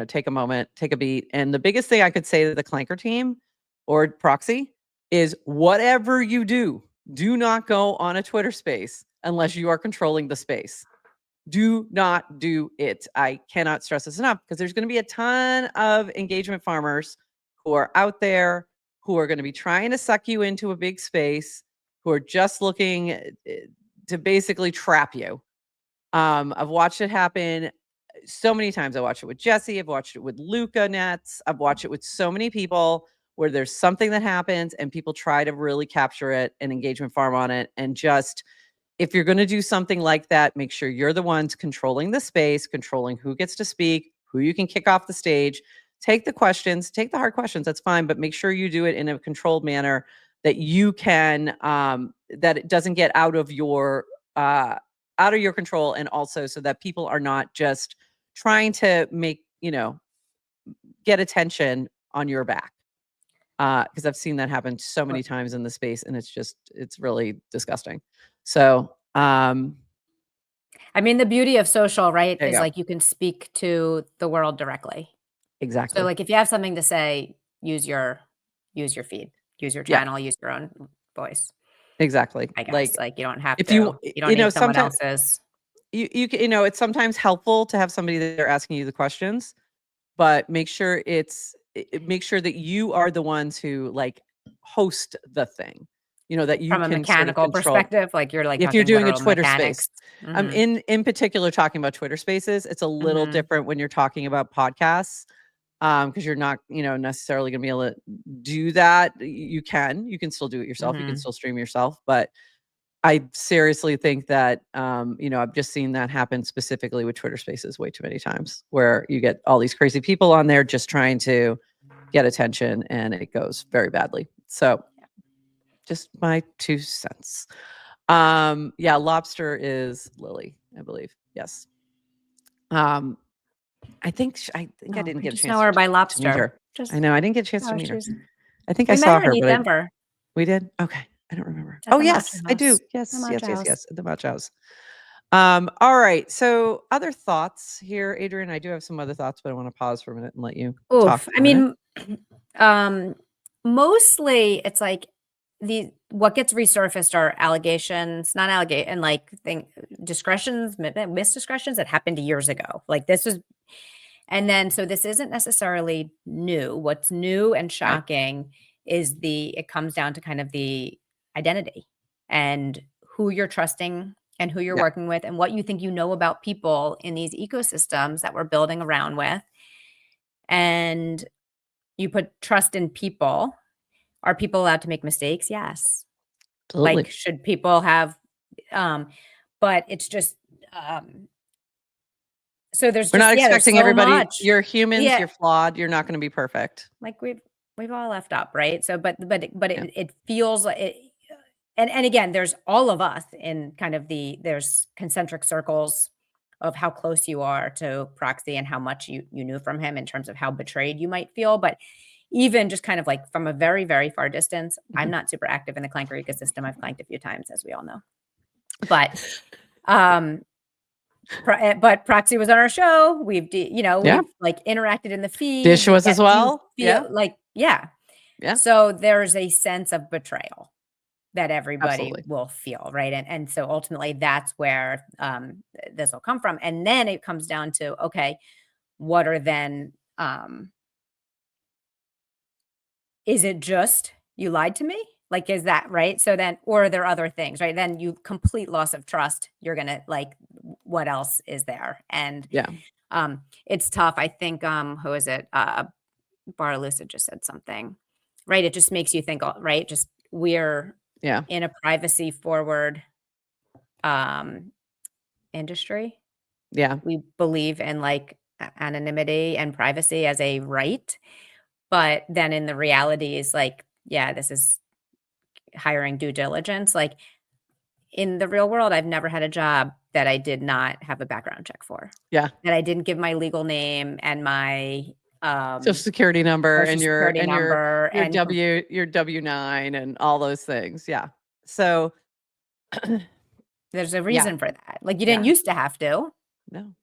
take a moment, take a beat. And the biggest thing I could say to the Clanker team or Proxy is whatever you do not go on a Twitter space unless you are controlling the space. Do not do it. I cannot stress this enough because there's going to be a ton of engagement farmers who are out there who are going to be trying to suck you into a big space, who are just looking to basically trap you. I've watched it happen so many times. I watched it with Jesse. I've watched it with Luca Nets. I've watched it with so many people where there's something that happens and people try to really capture it and engagement farm on it. And just, if you're going to do something like that, make sure you're the ones controlling the space, controlling who gets to speak, who you can kick off the stage. Take the questions, take the hard questions. That's fine, but make sure you do it in a controlled manner that you can, that it doesn't get out of your control, and also so that people are not just trying to make, get attention on your back. Because I've seen that happen so many times in the space, and it's really disgusting. So, I mean, the beauty of social, right, there you is go. like you can speak to the world directly. Exactly. So like if you have something to say, use your feed, use your Yeah. channel, use your own voice. Exactly. I guess like you don't have if to, you don't need someone sometimes else's. it's sometimes helpful to have somebody that they're asking you the questions, but make sure make sure that you are the ones who like host the thing, that you From a can sort of mechanical control. perspective, like you're like If you're talking doing a literal Twitter mechanics. space, in particular talking about Twitter spaces, it's a little different when you're talking about podcasts, because you're not, necessarily going to be able to do that. You can still do it yourself. You can still stream yourself, but I seriously think that, I've just seen that happen specifically with Twitter spaces way too many times, where you get all these crazy people on there just trying to get attention, and it goes very badly. So just my 2 cents. Yeah, Lobster is Lily, I believe. Yes. I think I didn't get a just know chance her by to meet Lobster. her. I know I didn't get a chance to meet her. I think I We met saw her in her, East but Denver we did? Okay. I don't remember. at Oh, the yes, Matcha I do. House. Yes, The yes, Matcha yes, House. yes, at the Matcha House. All right. So other thoughts here, Adrienne. I do have some other thoughts, but I want to pause for a minute and let you talk Oof. for I a minute. mean, mostly it's like what gets resurfaced are allegations, not allegate, and like discretions, misdiscretions that happened years ago. Like this is, and then so this isn't necessarily new. What's new and Right. shocking is it comes down to kind of the identity and who you're trusting and who you're Yeah. working with and what you think you know about people in these ecosystems that we're building around with. And you put trust in people. Are people allowed to make mistakes? Yes. Absolutely. Like, should people have, but it's just, so there's We're just, not yeah, there's expecting so everybody. much. You're humans. Yeah. You're flawed. You're not going to be perfect. Like we've all left up, right? So, but Yeah. it feels like it, and again, there's all of us in kind of there's concentric circles of how close you are to Proxy and how much you knew from him in terms of how betrayed you might feel. But even just kind of like from a very, very far distance, I'm not super active in the Clanker ecosystem. I've clanked a few times, as we all know. But but Proxy was on our show. We've like interacted in the feed. Dish was as well. Yeah. So there's a sense of betrayal that everybody Absolutely. will feel, right? And so ultimately that's where this will come from. And then it comes down to, okay, what are then is it just you lied to me? Like, is that right? So then, or are there other things, right? Then you complete loss of trust. You're gonna like, what else is there? And Yeah. it's tough. I think who is it? Bar Lucid just said something, right? It just makes you think, right? Just we're Yeah. in a privacy forward industry. Yeah. We believe in like anonymity and privacy as a right. But then in the reality is like, yeah, this is hiring due diligence. Like in the real world, I've never had a job that I did not have a background check for, Yeah. that I didn't give my legal name and my Social security number social and security number and your W-9 and all those things. Yeah. So there's a yeah. reason for that. Like you didn't Yeah. used to have to, No.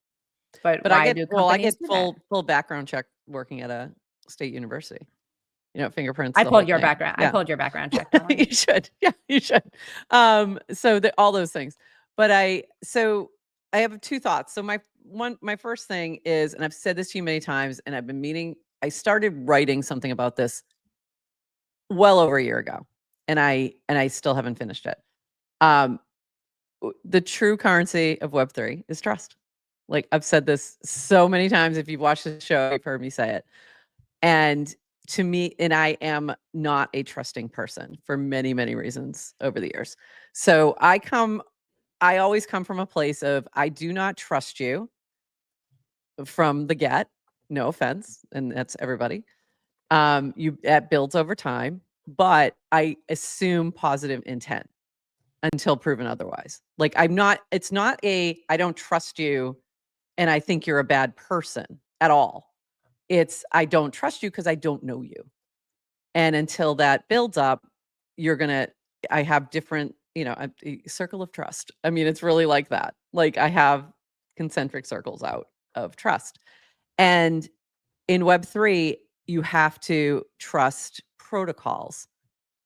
but But why do I companies get do that? full background check working at a state university. Fingerprints, I the whole pulled your thing. background. I Yeah. pulled your background check. Don't You worry. should. Yeah, you should. So all those things. But I have two thoughts. So my first thing is, and I've said this to you many times, and I've been meaning, I started writing something about this well over a year ago, and I still haven't finished it. Um, the true currency of Web3 is trust. Like I've said this so many times. If you've watched the show, you've heard me say it. And to me, and I am not a trusting person for many, many reasons over the years. So I always come from a place of I do not trust you from the get. No offense, and that's everybody. That builds over time, but I assume positive intent until proven otherwise. Like it's not I don't trust you and I think you're a bad person at all. It's I don't trust you because I don't know you. And until that builds up, I have different, a circle of trust. I mean, it's really like that. Like I have concentric circles out of trust. And in Web3, you have to trust protocols.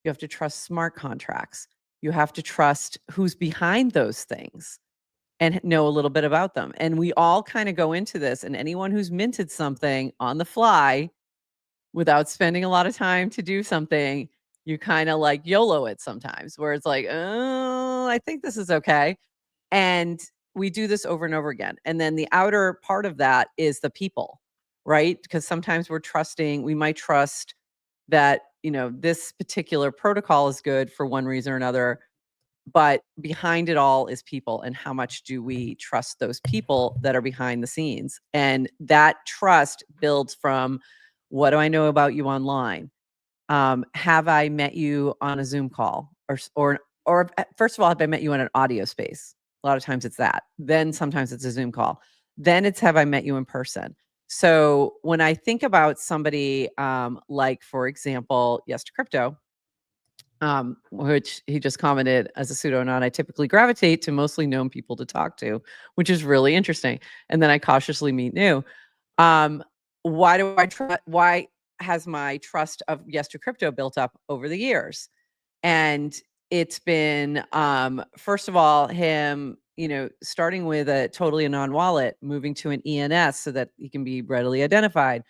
You have to trust smart contracts. You have to trust who's behind those things and know a little bit about them. And we all kind of go into this, and anyone who's minted something on the fly without spending a lot of time to do something, you kind of like YOLO it sometimes, where it's like, oh, I think this is okay. And we do this over and over again. And then the outer part of that is the people, right? Because sometimes we might trust that, this particular protocol is good for one reason or another. But behind it all is people, and how much do we trust those people that are behind the scenes? And that trust builds from, what do I know about you online? Have I met you on a Zoom call, or first of all, have I met you in an audio space? A lot of times it's that. Then sometimes it's a Zoom call. Then it's, have I met you in person? So when I think about somebody, like for example, Yes to Crypto, which he just commented, as a pseudonym, I typically gravitate to mostly known people to talk to, which is really interesting. And then I cautiously meet new. Um, why do I trust? Why has my trust of Yes to Crypto built up over the years? And it's been, first of all, him, starting with a totally a non-wallet, moving to an ENS so that he can be readily identified,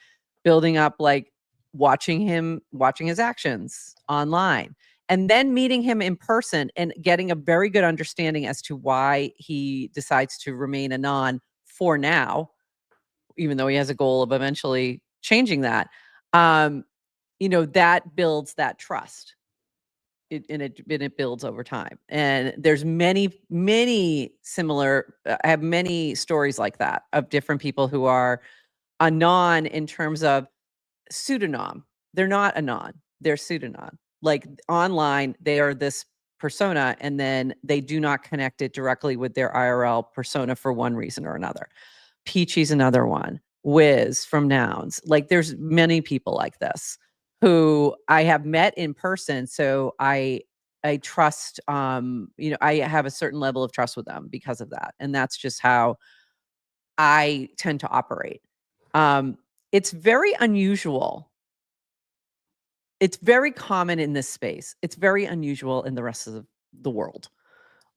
building up, like watching his actions online, and then meeting him in person and getting a very good understanding as to why he decides to remain anon for now, even though he has a goal of eventually changing that. That builds that trust. It builds over time, and there's many similar. I have many stories like that of different people who are anon in terms of pseudonym. They're not anon, they're pseudonym. Like online, they are this persona, and then they do not connect it directly with their IRL persona for one reason or another. Peachy's another one. Wiz from Nouns. Like there's many people like this who I have met in person. So I trust, I have a certain level of trust with them because of that. And that's just how I tend to operate. It's very unusual it's very common in this space. It's very unusual in the rest of the world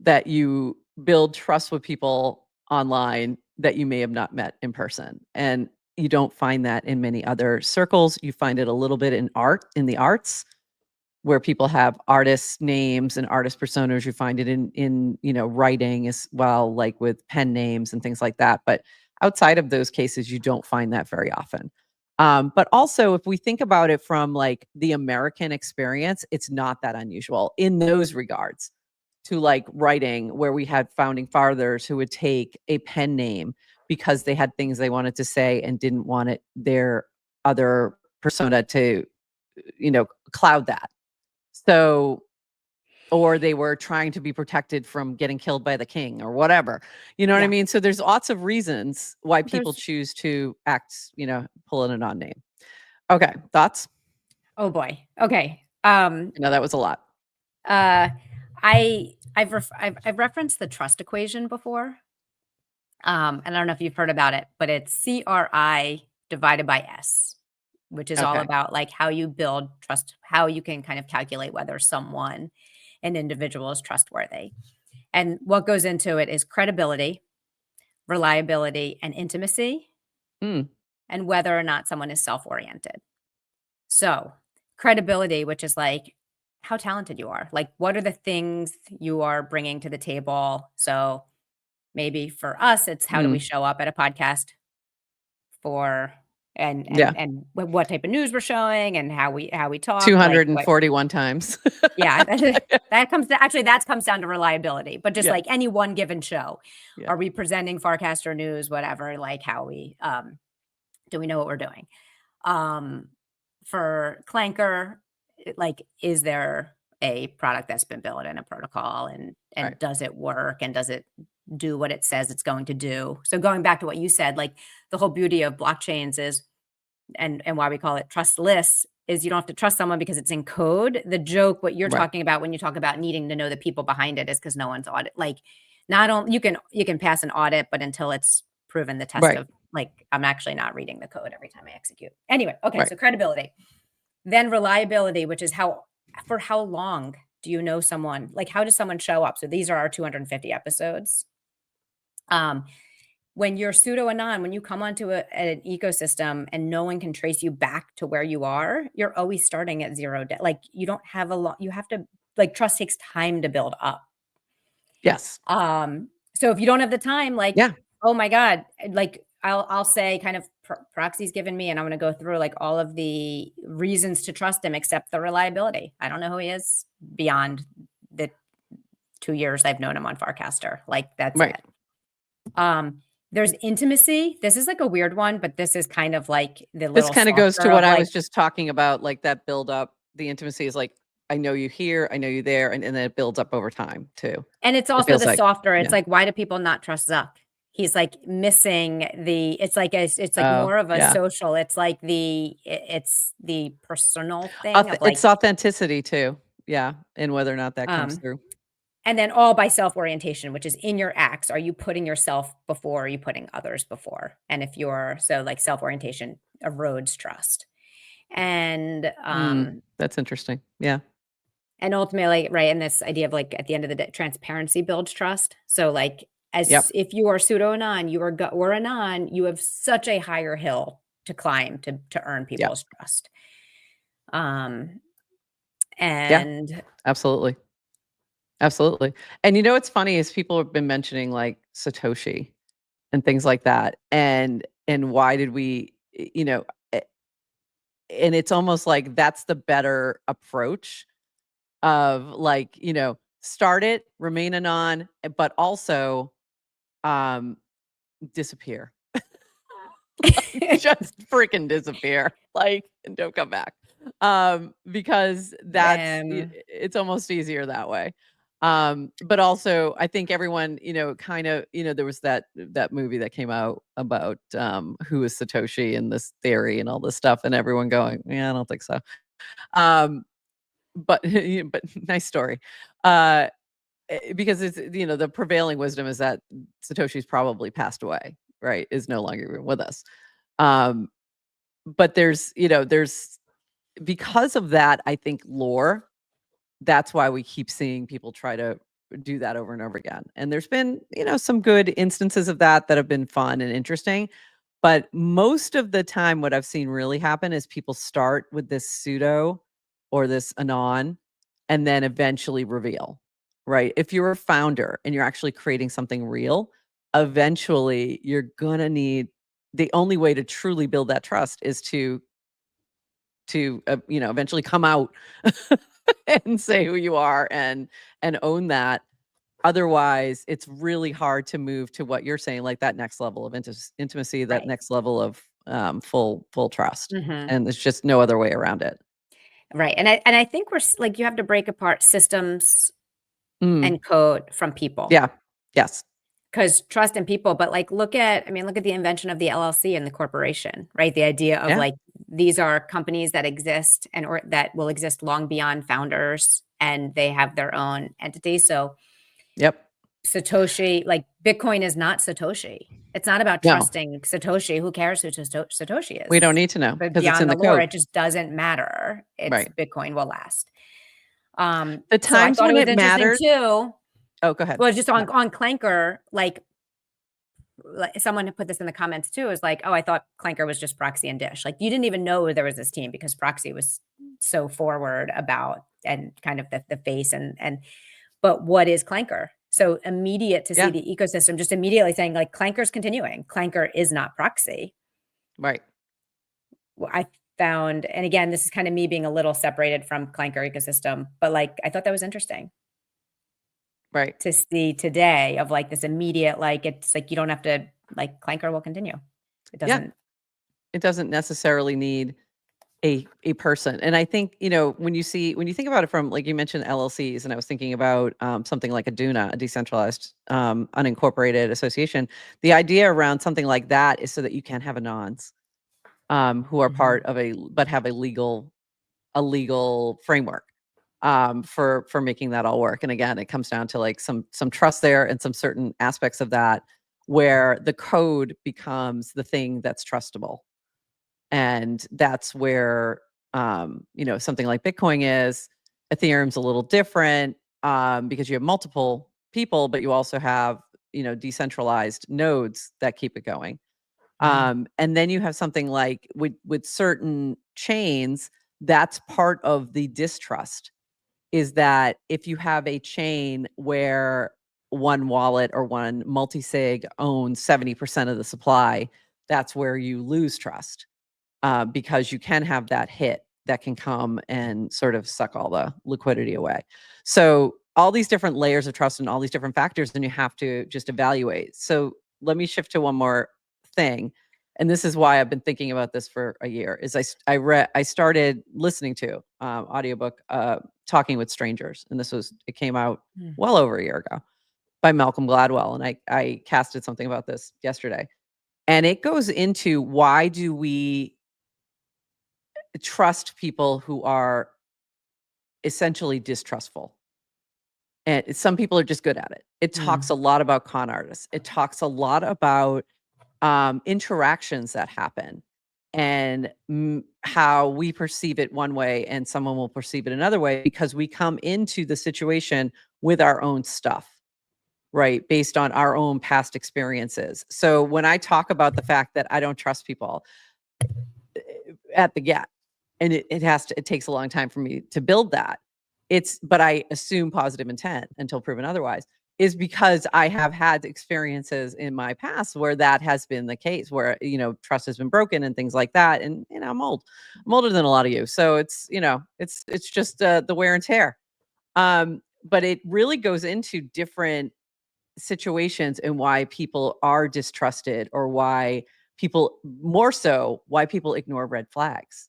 that you build trust with people online that you may have not met in person. And you don't find that in many other circles. You find it a little bit in art, in the arts, where people have artists' names and artist personas. You find it in writing as well, like with pen names and things like that. But outside of those cases, you don't find that very often. But also, if we think about it from like the American experience, it's not that unusual in those regards to like writing, where we had founding fathers who would take a pen name because they had things they wanted to say and didn't want it their other persona to cloud that. So, or they were trying to be protected from getting killed by the king or whatever. You know what I Yeah. mean? So there's lots of reasons why people There's choose to act, pull in a non-name. Okay, thoughts? oh boy. Okay. No, that was a lot. I've referenced the trust equation before. And I don't know if you've heard about it, but it's CRI divided by S, which is all Okay. about like how you build trust, how you can kind of calculate whether an individual is trustworthy. And what goes into it is credibility, reliability, and intimacy, Mm, and whether or not someone is self-oriented. So, credibility, which is like how talented you are. Like, what are the things you are bringing to the table? So, maybe for us, it's how do we mm, show up at a podcast for and yeah. what type of news we're showing and how we talk, like what 241 times. yeah, that comes down to reliability, but just Yeah. like any one given show. Yeah. Are we presenting Farcaster news, whatever, like how we do we know what we're doing? Um, for Clanker, like, is there a product that's been built in a protocol and Right. does it work and does it do what it says it's going to do? So going back to what you said, like the whole beauty of blockchains is and why we call it trustless is you don't have to trust someone because it's in code. The joke, what you're Right. talking about when you talk about needing to know the people behind it is because no one's audit. Like, not only you can pass an audit, but until it's proven the test Right. of like I'm actually not reading the code every time I execute. Anyway, okay, Right. so credibility, then reliability, which is how long do you know someone? Like, how does someone show up? So these are our 250 episodes. Um, when you're pseudo anon, when you come onto an ecosystem and no one can trace you back to where you are, you're always starting at zero. Like you don't have a lot. You have to like trust takes time to build up. Yes. So if you don't have the time, like, Yeah. oh my God, like I'll say kind of Proxy's given me, and I'm going to go through like all of the reasons to trust him, except the reliability. I don't know who he is beyond the 2 years I've known him on Farcaster. Like that's Right. it. There's intimacy. This is like a weird one, but this is kind of like the This little kind of goes to softer what of I like, was just talking about, like that build up. The intimacy is like, I know you here, I know you there, and then it builds up over time too. and it's It also feels the like, softer. It's yeah. like, why do people not trust Zuck? He's like missing it's like Oh, more of a yeah. social. It's like it's the personal thing of like, It's authenticity too. Yeah, and whether or not that comes um, through. and then all by self-orientation, which is in your acts. Are you putting yourself before? Are you putting others before? And if you're so like self-orientation erodes trust. And That's interesting. Yeah. And ultimately, right, and this idea of like at the end of the day, transparency builds trust. So like as Yep. if you are pseudo anon, you are or anon, you have such a higher hill to climb to earn Yep. people's trust. Um Yeah. and Absolutely. Absolutely. And what's funny is people have been mentioning like Satoshi and things like that. And why did we, a- and it's almost like that's the better approach of like, start it, remain anon, but also um disappear. Just freaking disappear. Like, and don't come back. Because um it's almost easier that way. But also I think everyone, kind of, there was that movie that came out about who is Satoshi and this theory and all this stuff, and everyone going, yeah, I don't think so. Um, but but nice story. Because it's the prevailing wisdom is that Satoshi's probably passed away, right? Is no longer with us. Um, but there's because of that, I think lore, that's why we keep seeing people try to do that over and over again. And there's been, some good instances of that have been fun and interesting. But most of the time, what I've seen really happen is people start with this pseudo or this anon and then eventually reveal, right? If you're a founder and you're actually creating something real, eventually you're going to need, the only way to truly build that trust is to eventually come out and say who you are and own that. Otherwise, it's really hard to move to what you're saying, like that next level of intimacy, that Right. next level of full trust. Mhm. And there's just no other way around it. Right. And I think like you have to break apart systems Mm, and code from people. yeah. Yes. Because trust in people, but like look at the invention of the LLC and the corporation, right? The idea of Yeah. like these are companies that exist and or that will exist long beyond founders and they have their own entity. So Yep. Satoshi, like Bitcoin is not Satoshi. It's not about No, trusting Satoshi. Who cares who Satoshi we don't is? need to know But because it's in beyond the the lore, code. it just doesn't matter. It's Right. Bitcoin will last. The So I times thought it when was it interesting matters. too. Oh, go ahead. Well, just Yeah. on Clanker, like someone had put this in the comments too, is like, oh, I thought Clanker was just Proxy and Dish. Like you didn't even know there was this team because Proxy was so forward about and kind of the face but what is Clanker? So immediate to see Yeah. the ecosystem just immediately saying like Clanker's continuing. Clanker is not Proxy. Right. Well, I found, and again, this is kind of me being a little separated from Clanker ecosystem, but like I thought that was interesting Right. to see today of like this immediate, like it's like you don't have to like Clanker will continue. It Yeah. doesn't. It doesn't necessarily need a person. And I think, when you think about it from, like you mentioned LLCs, and I was thinking about something like a DUNA, a decentralized unincorporated association. The idea around something like that is so that you can have anons who are Mhm. part of but have a legal framework for making that all work. And again, it comes down to like some trust there and some certain aspects of that where the code becomes the thing that's trustable. And that's where, something like Bitcoin is. Ethereum's a little different because you have multiple people, but you also have, decentralized nodes that keep it going. Mhm. And then you have something like with certain chains, that's part of the distrust is that if you have a chain where one wallet or one multi-sig owns 70% of the supply, that's where you lose trust because you can have that hit that can come and sort of suck all the liquidity away. So all these different layers of trust and all these different factors, then you have to just evaluate. So let me shift to one more thing. And this is why I've been thinking about this for a year. Is I started listening to audiobook Talking with Strangers, and it came out Mm. well over a year ago by Malcolm Gladwell, and I casted something about this yesterday, and it goes into why do we trust people who are essentially distrustful. And some people are just good at it. It talks Mm. a lot about con artists. It talks a lot about interactions that happen and how we perceive it one way and someone will perceive it another way because we come into the situation with our own stuff, right? Based on our own past experiences. So when I talk about the fact that I don't trust people at the get, and it takes a long time for me to build that. But I assume positive intent until proven otherwise, is because I have had experiences in my past where that has been the case, where, trust has been broken and things like that. And, I'm old. I'm older than a lot of you. So it's just the wear and tear. But it really goes into different situations and why people are distrusted or why people ignore red flags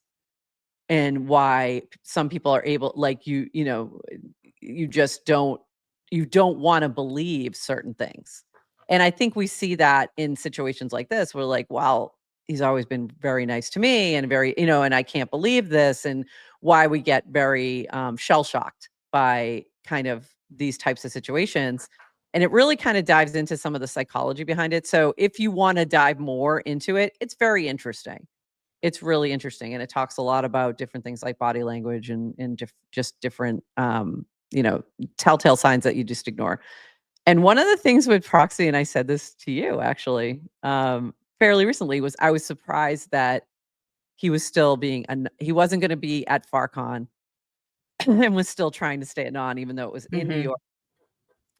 and why some people are able, like you just don't want to believe certain things. And I think we see that in situations like this we're like, wow, he's always been very nice to me and very, and I can't believe this, and why we get very shell shocked by kind of these types of situations. And it really kind of dives into some of the psychology behind it. So if you want to dive more into it, it's very interesting. it's really interesting, and it talks a lot about different things like body language and just different telltale signs that you just ignore. And one of the things with proxy, and I said this to you actually, fairly recently, was I was surprised that he was still he wasn't going to be at FarCon and was still trying to stay at Non, even though it was in New Mhm. York.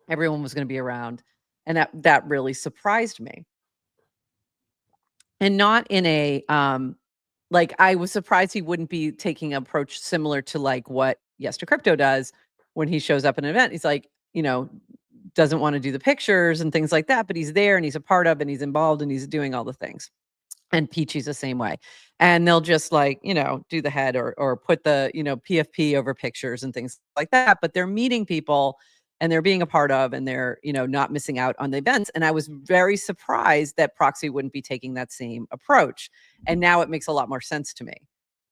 Everyone was going to be around, and that really surprised me. And not in a like, I was surprised he wouldn't be taking an approach similar to like what Yes to Crypto does when he shows up at an event. He's like, doesn't want to do the pictures and things like that, but he's there and he's a part of and he's involved and he's doing all the things. And Peachy's the same way. And they'll just like, do the head or put the, PFP over pictures and things like that. But they're meeting people and they're being a part of and they're, not missing out on the events. And I was very surprised that Proxy wouldn't be taking that same approach. And now it makes a lot more sense to me.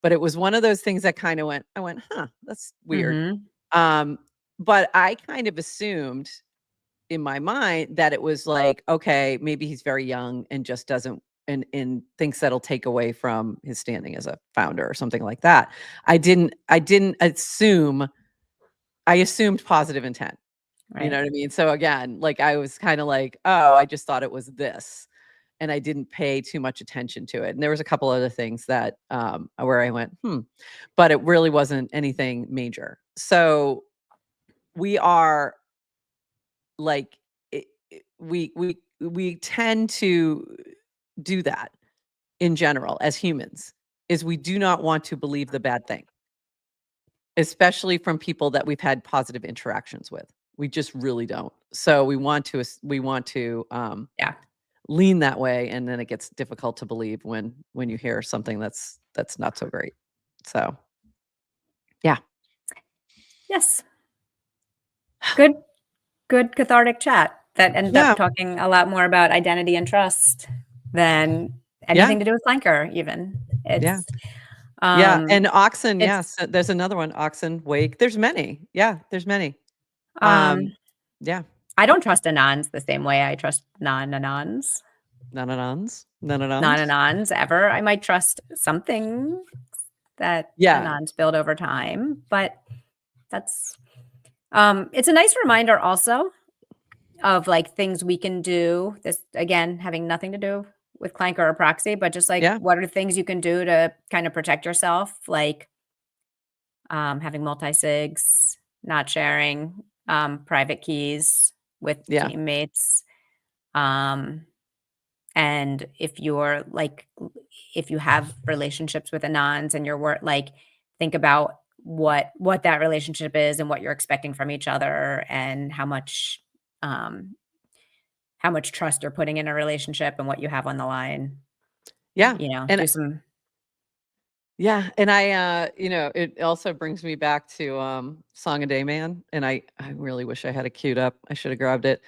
But it was one of those things that kind of I went, huh, that's weird. Mhm. But I kind of assumed in my mind that it was like, okay, maybe he's very young and just doesn't and thinks that'll take away from his standing as a founder or something like that. I assume I assumed positive intent. You Right. know what I mean? So again, like I was kind of like, oh, I just thought it was this. And I didn't pay too much attention to it. And there was a couple other things that where I went, but it really wasn't anything major. So we are like we tend to do that in general as humans is we do not want to believe the bad thing, especially from people that we've had positive interactions with. We just really don't. So we want to Yeah. lean that way, and then it gets difficult to believe when you hear something that's not so great. So yeah. Yes. Good cathartic chat that ended Yeah. up talking a lot more about identity and trust than Yeah. anything to do with Clanker even. Yeah. It's, Yeah. And Oxen, it's, yes. There's another one. Oxen, Wake. There's many. Yeah, there's many. um, Yeah. I don't trust anons the same way I trust non-anons. None-a-nons. None-a-nons. Non-anons ever. I might trust something that Yeah. anons build over time, but that's it's a nice reminder also of like things we can do. This again having nothing to do with Clanker or proxy, but just like Yeah. what are things you can do to kind of protect yourself, like having multi-sigs, not sharing private keys with Yeah. teammates. Um, and if you're like, if you have relationships with anons and you're like, think about what that relationship is and what you're expecting from each other and um, how much trust you're putting in a relationship and what you have on the line. Yeah. And Do some. yeah, and it also brings me back to Song a Day Man, and I really wish I had it queued up. I should have grabbed it.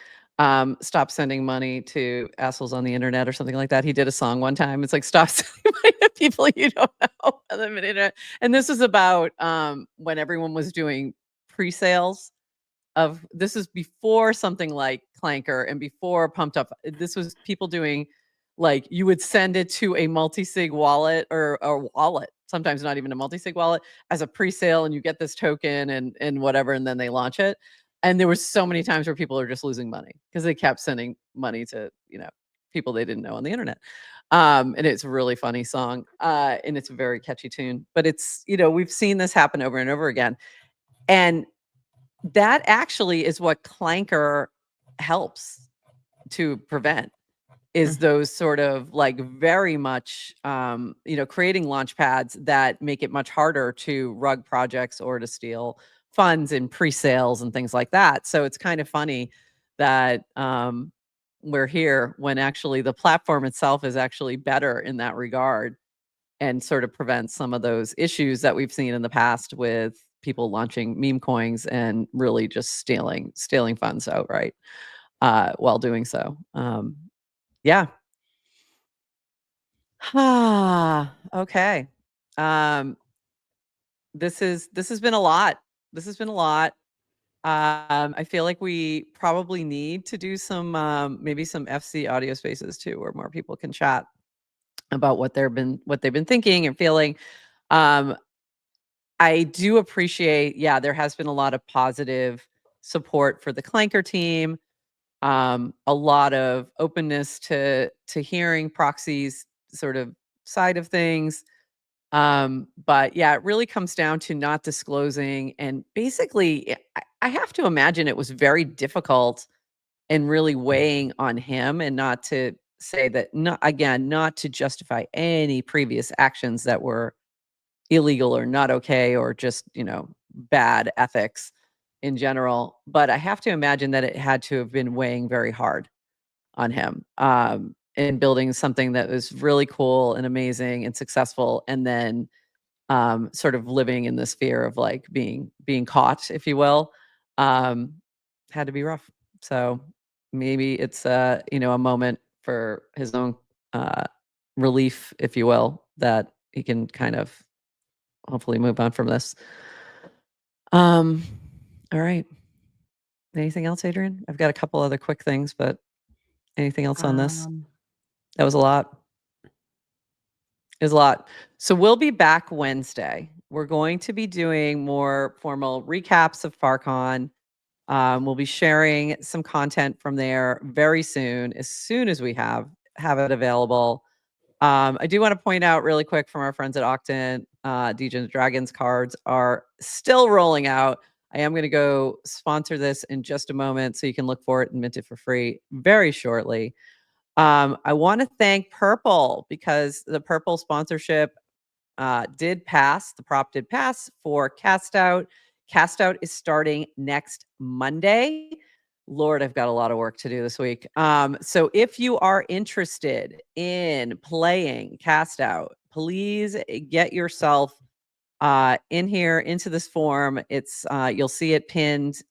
Stop sending money to assholes on the internet or something like that. He did a song one time. It's like stop sending money to people you don't know on the internet. And this was about when everyone was doing pre-sales this is before something like Clanker and before Pumped Up. This was people doing like you would send it to a multi-sig wallet or a wallet, sometimes not even a multi-sig wallet, as a pre-sale, and you get this token and whatever, and then they launch it. And there was so many times where people are just losing money because they kept sending money to people they didn't know on the internet. And it's a really funny song, and it's a very catchy tune. But it's we've seen this happen over and over again, and that actually is what Clanker helps to prevent is Mm. those sort of like very much creating launch pads that make it much harder to rug projects or to steal funds in pre-sales and things like that. So it's kind of funny that we're here when actually the platform itself is actually better in that regard and sort of prevent some of those issues that we've seen in the past with people launching meme coins and really just stealing funds outright while doing so. Yeah. Okay. Um, this has been a lot. This has been a lot. I feel like we probably need to do some maybe some FC audio spaces too, where more people can chat. about what they've been thinking and feeling. I do appreciate, there has been a lot of positive support for the Clanker team. A lot of openness to hearing Proxy's sort of side of things. But yeah, it really comes down to not disclosing. And basically, I have to imagine it was very difficult and really weighing on him, and not to say that, not to justify any previous actions that were illegal or not okay, or just, bad ethics in general. But I have to imagine that it had to have been weighing very hard on him, in building something that was really cool and amazing and successful, and then sort of living in this fear of like being caught, if you will. um, had to be rough. So maybe it's a moment for his own uh, relief, if you will, that he can kind of hopefully move on from this. Um, all right. Anything else, Adrienne? I've got a couple other quick things, but anything else on this? That was a lot. It was a lot. So we'll be back Wednesday. We're going to be doing more formal recaps of FarCon. We'll be sharing some content from there very soon as we have it available. I do want to point out really quick from our friends at Octant, Dungeons and Dragons cards are still rolling out. I am going to go sponsor this in just a moment, so you can look for it and mint it for free very shortly. I want to thank Purple, because the Purple sponsorship did pass. The prop did pass for CastOut. CastOut is starting next Monday. Lord, I've got a lot of work to do this week. So if you are interested in playing CastOut, please get yourself in here into this form. It's you'll see it pinned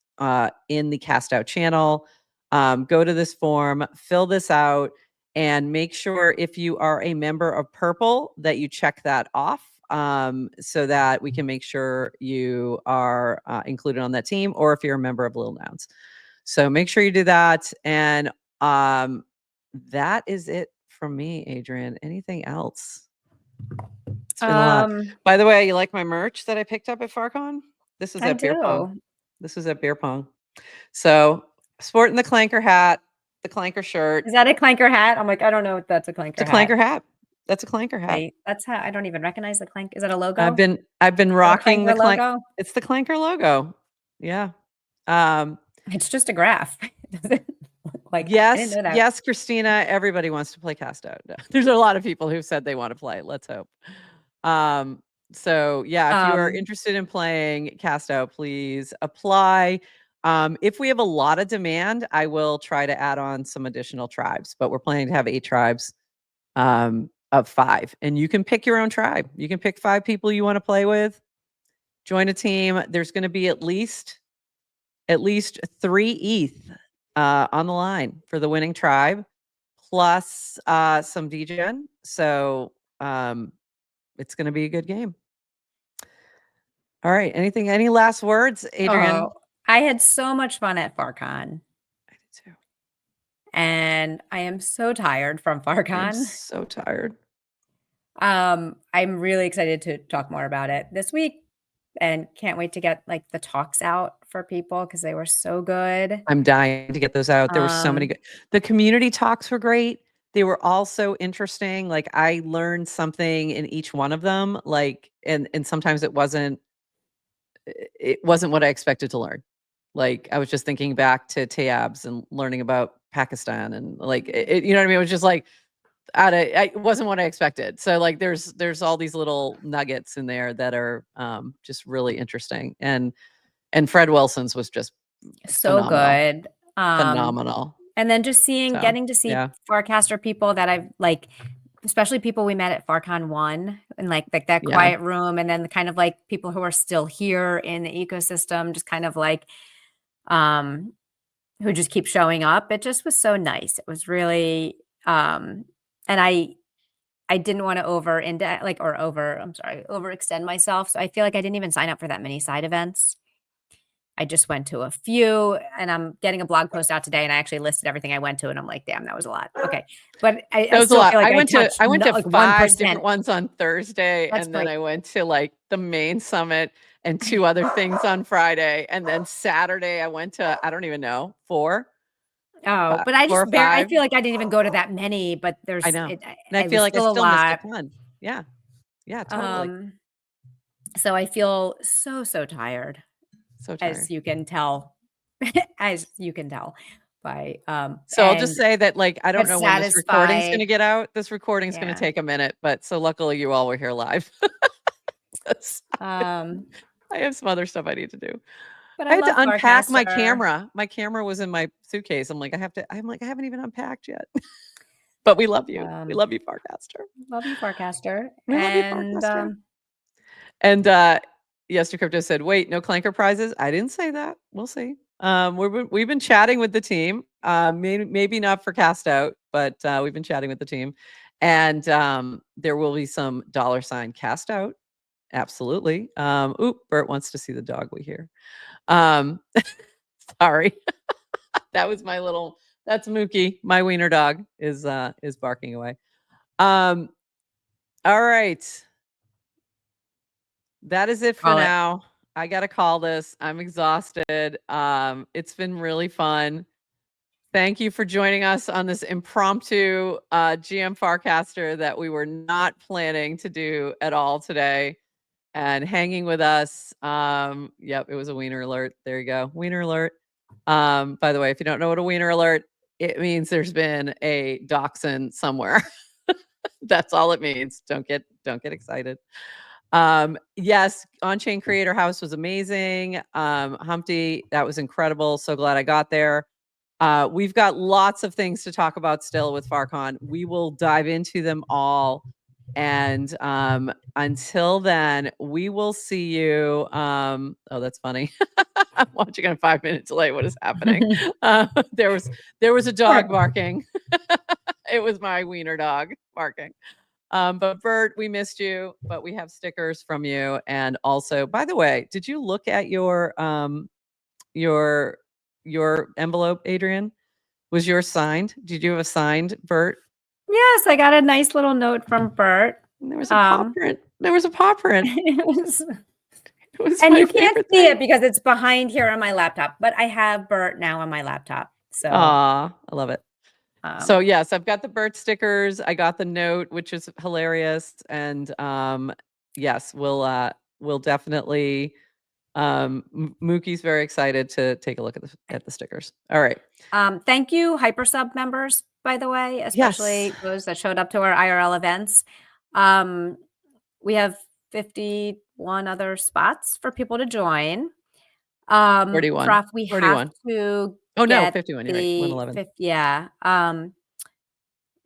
in the CastOut channel. Go to this form, fill this out, and make sure, if you are a member of Purple, that you check that off, so that we can make sure you are included on that team, or if you're a member of Little Nouns. So make sure you do that. And that is it from me, Adrienne. Anything else? It's been a lot. By the way, you like my merch that I picked up at FarCon? This is I at Beer Pong. do. This is at Beer Pong. So sporting the Clanker hat, the Clanker shirt. Is that a Clanker hat? I'm like, I don't know if that's a Clanker It's a hat. Clanker hat. That's a Clanker hat. Wait, that's how I don't even recognize the Clank. Is that a logo? I've been Is that a rocking the Clanker logo? It's the Clanker logo. Yeah. It's just a graph. Does it look like I Yes, didn't know that. yes, Christina. Everybody wants to play CastOut. There's a lot of people who said they want to play. Let's hope. So yeah, if you are interested in playing CastOut, please apply. If we have a lot of demand, I will try to add on some additional tribes, but we're planning to have 8 tribes of 5. And you can pick your own tribe. You can pick 5 people you want to play with. Join a team. There's going to be at least 3 ETH on the line for the winning tribe, plus some DGen. So it's going to be a good game. All right. Any last words, Adrienne? Oh, I had so much fun at FarCon. I did too. And I am so tired from FarCon. I'm so tired. I'm really excited to talk more about it this week, and can't wait to get like the talks out for people, because they were so good. I'm dying to get those out. There were so many good. The community talks were great. They were all so interesting. Like, I learned something in each one of them. Like, and sometimes it wasn't what I expected to learn. Like, I was just thinking back to Tayabs and learning about Pakistan, and like, you know what I mean? It was just like, it wasn't what I expected. So like, there's all these little nuggets in there that are just really interesting. And Fred Wilson's was just so phenomenal. good. Phenomenal. And then just getting to see yeah. Farcaster people that I've like, especially people we met at FarCon 1, and like that Yeah. quiet room, and then the kind of like people who are still here in the ecosystem, just kind of like who just keep showing up. It just was so nice. It was really and I didn't want to overextend myself. So I feel like I didn't even sign up for that many side events. I just went to a few, and I'm getting a blog post out today, and I actually listed everything I went to, and I'm like, damn, that was a lot. Okay. But I That was a still lot. feel like I went to like 5 different 1%. ones on Thursday, That's and then great. I went to like the main summit and 2 other things on Friday, and then Saturday I went to, I don't even know, 4, Oh, but I 4 or just I 5. feel like I didn't even go to that many, but I know. And I it feel was like I still a still missed a lot. ton. Yeah. Yeah, totally. So I feel so tired, So tired. as you can tell, as you can tell by, So I'll just say that, like, I don't but know when this recording's satisfied. gonna get out. This recording's gonna Yeah. take a minute, but so luckily you all were here live. 'Cause Um, I have some other stuff I need to do. but I I had love to unpack my Farcaster. camera. My camera was in my suitcase. I'm like, I haven't even unpacked yet. But we love you. We love you, Farcaster. Love you, Farcaster. We love you, And, Farcaster. And Yes to Crypto said, wait, no Clanker prizes. I didn't say that. We'll see. We've been chatting with the team. Maybe not for CastOut, but we've been chatting with the team. And there will be some $ CastOut. Absolutely. Bert wants to see the dog we hear. Sorry. That's Mookie. My wiener dog is barking away. All right. That is it for call it. now. I got to call this. I'm exhausted. It's been really fun. Thank you for joining us on this impromptu GM Farcaster that we were not planning to do at all today, and hanging with us. Yep, it was a wiener alert. There you go. Wiener alert. By the way, if you don't know what a wiener alert, it means there's been a dachshund somewhere. That's all it means. Don't get excited. Yes, On-Chain Creator House was amazing. Humpty, that was incredible. So glad I got there. We've got lots of things to talk about still with FarCon. We will dive into them all. And until then, we will see you. Oh, that's funny. I'm watching on 5 minutes late. What is happening? There was a dog barking. It was my wiener dog barking. But Bert, we missed you, but we have stickers from you. And also, by the way, did you look at your envelope, Adrienne? Was yours signed? Did you have a signed Bert? Yes, I got a nice little note from Bert. And there was a paw print. There was a paw print. It was, It was and my you can't favorite see thing. it because it's behind here on my laptop, but I have Bert now on my laptop. So, Aw, I love it. So yes, I've got the Bert stickers. I got the note, which is hilarious. And yes, we'll definitely Mookie's very excited to take a look at the stickers. All right. thank you, Hypersub members, by the way, especially those that showed up to our IRL events. We have 51 other spots for people to join. 41. Prof, we 41. have to Oh no, get 51. You're right. 111. yeah.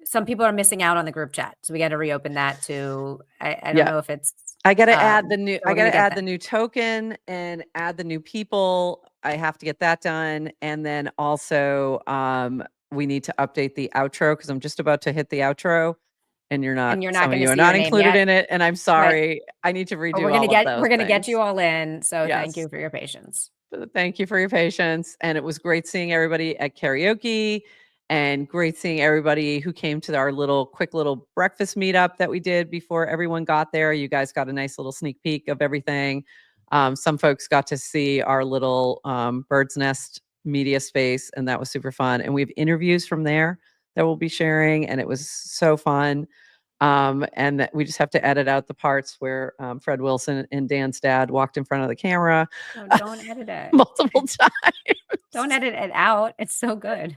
Some people are missing out on the group chat, so we got to reopen that too. I don't know if it's. I got to add the new. I we're got gonna to get add that. the new token and add the new people. I have to get that done, and then also we need to update the outro because I'm just about to hit the outro, and you're not. Some of gonna you are see your not name included yet. in it, and I'm Right. sorry. I need to But redo all of those. we're gonna get things. you all in. So thank Yes. you for your patience. Thank you for your patience. And it was great seeing everybody at karaoke, and great seeing everybody who came to our quick little breakfast meetup that we did before everyone got there. You guys got a nice little sneak peek of everything. Some folks got to see our little bird's nest media space, and that was super fun. And we have interviews from there that we'll be sharing, and it was so fun. And that we just have to edit out the parts where Fred Wilson and Dan's dad walked in front of the camera. No, don't edit it. Multiple times. Don't edit it out. It's so good.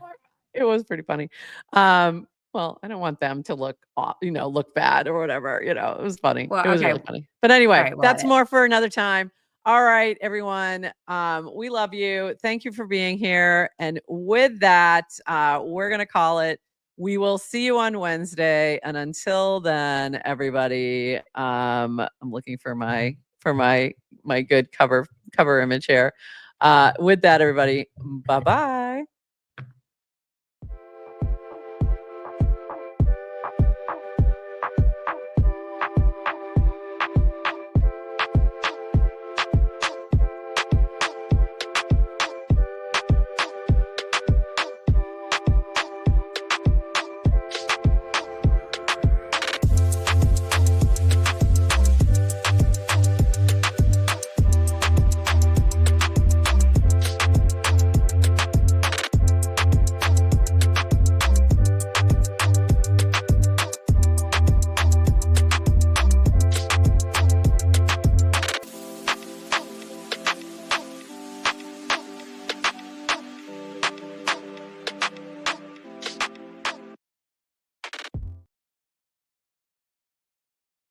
It was pretty funny. Well, I don't want them to look bad or whatever. It was funny. Well, It was okay. really funny. But anyway, right, we'll that's edit. more for another time. All right, everyone. We love you. Thank you for being here. And with that, we're gonna call it. We will see you on Wednesday. And until then, everybody, I'm looking for my good cover image here. With that, everybody, bye-bye.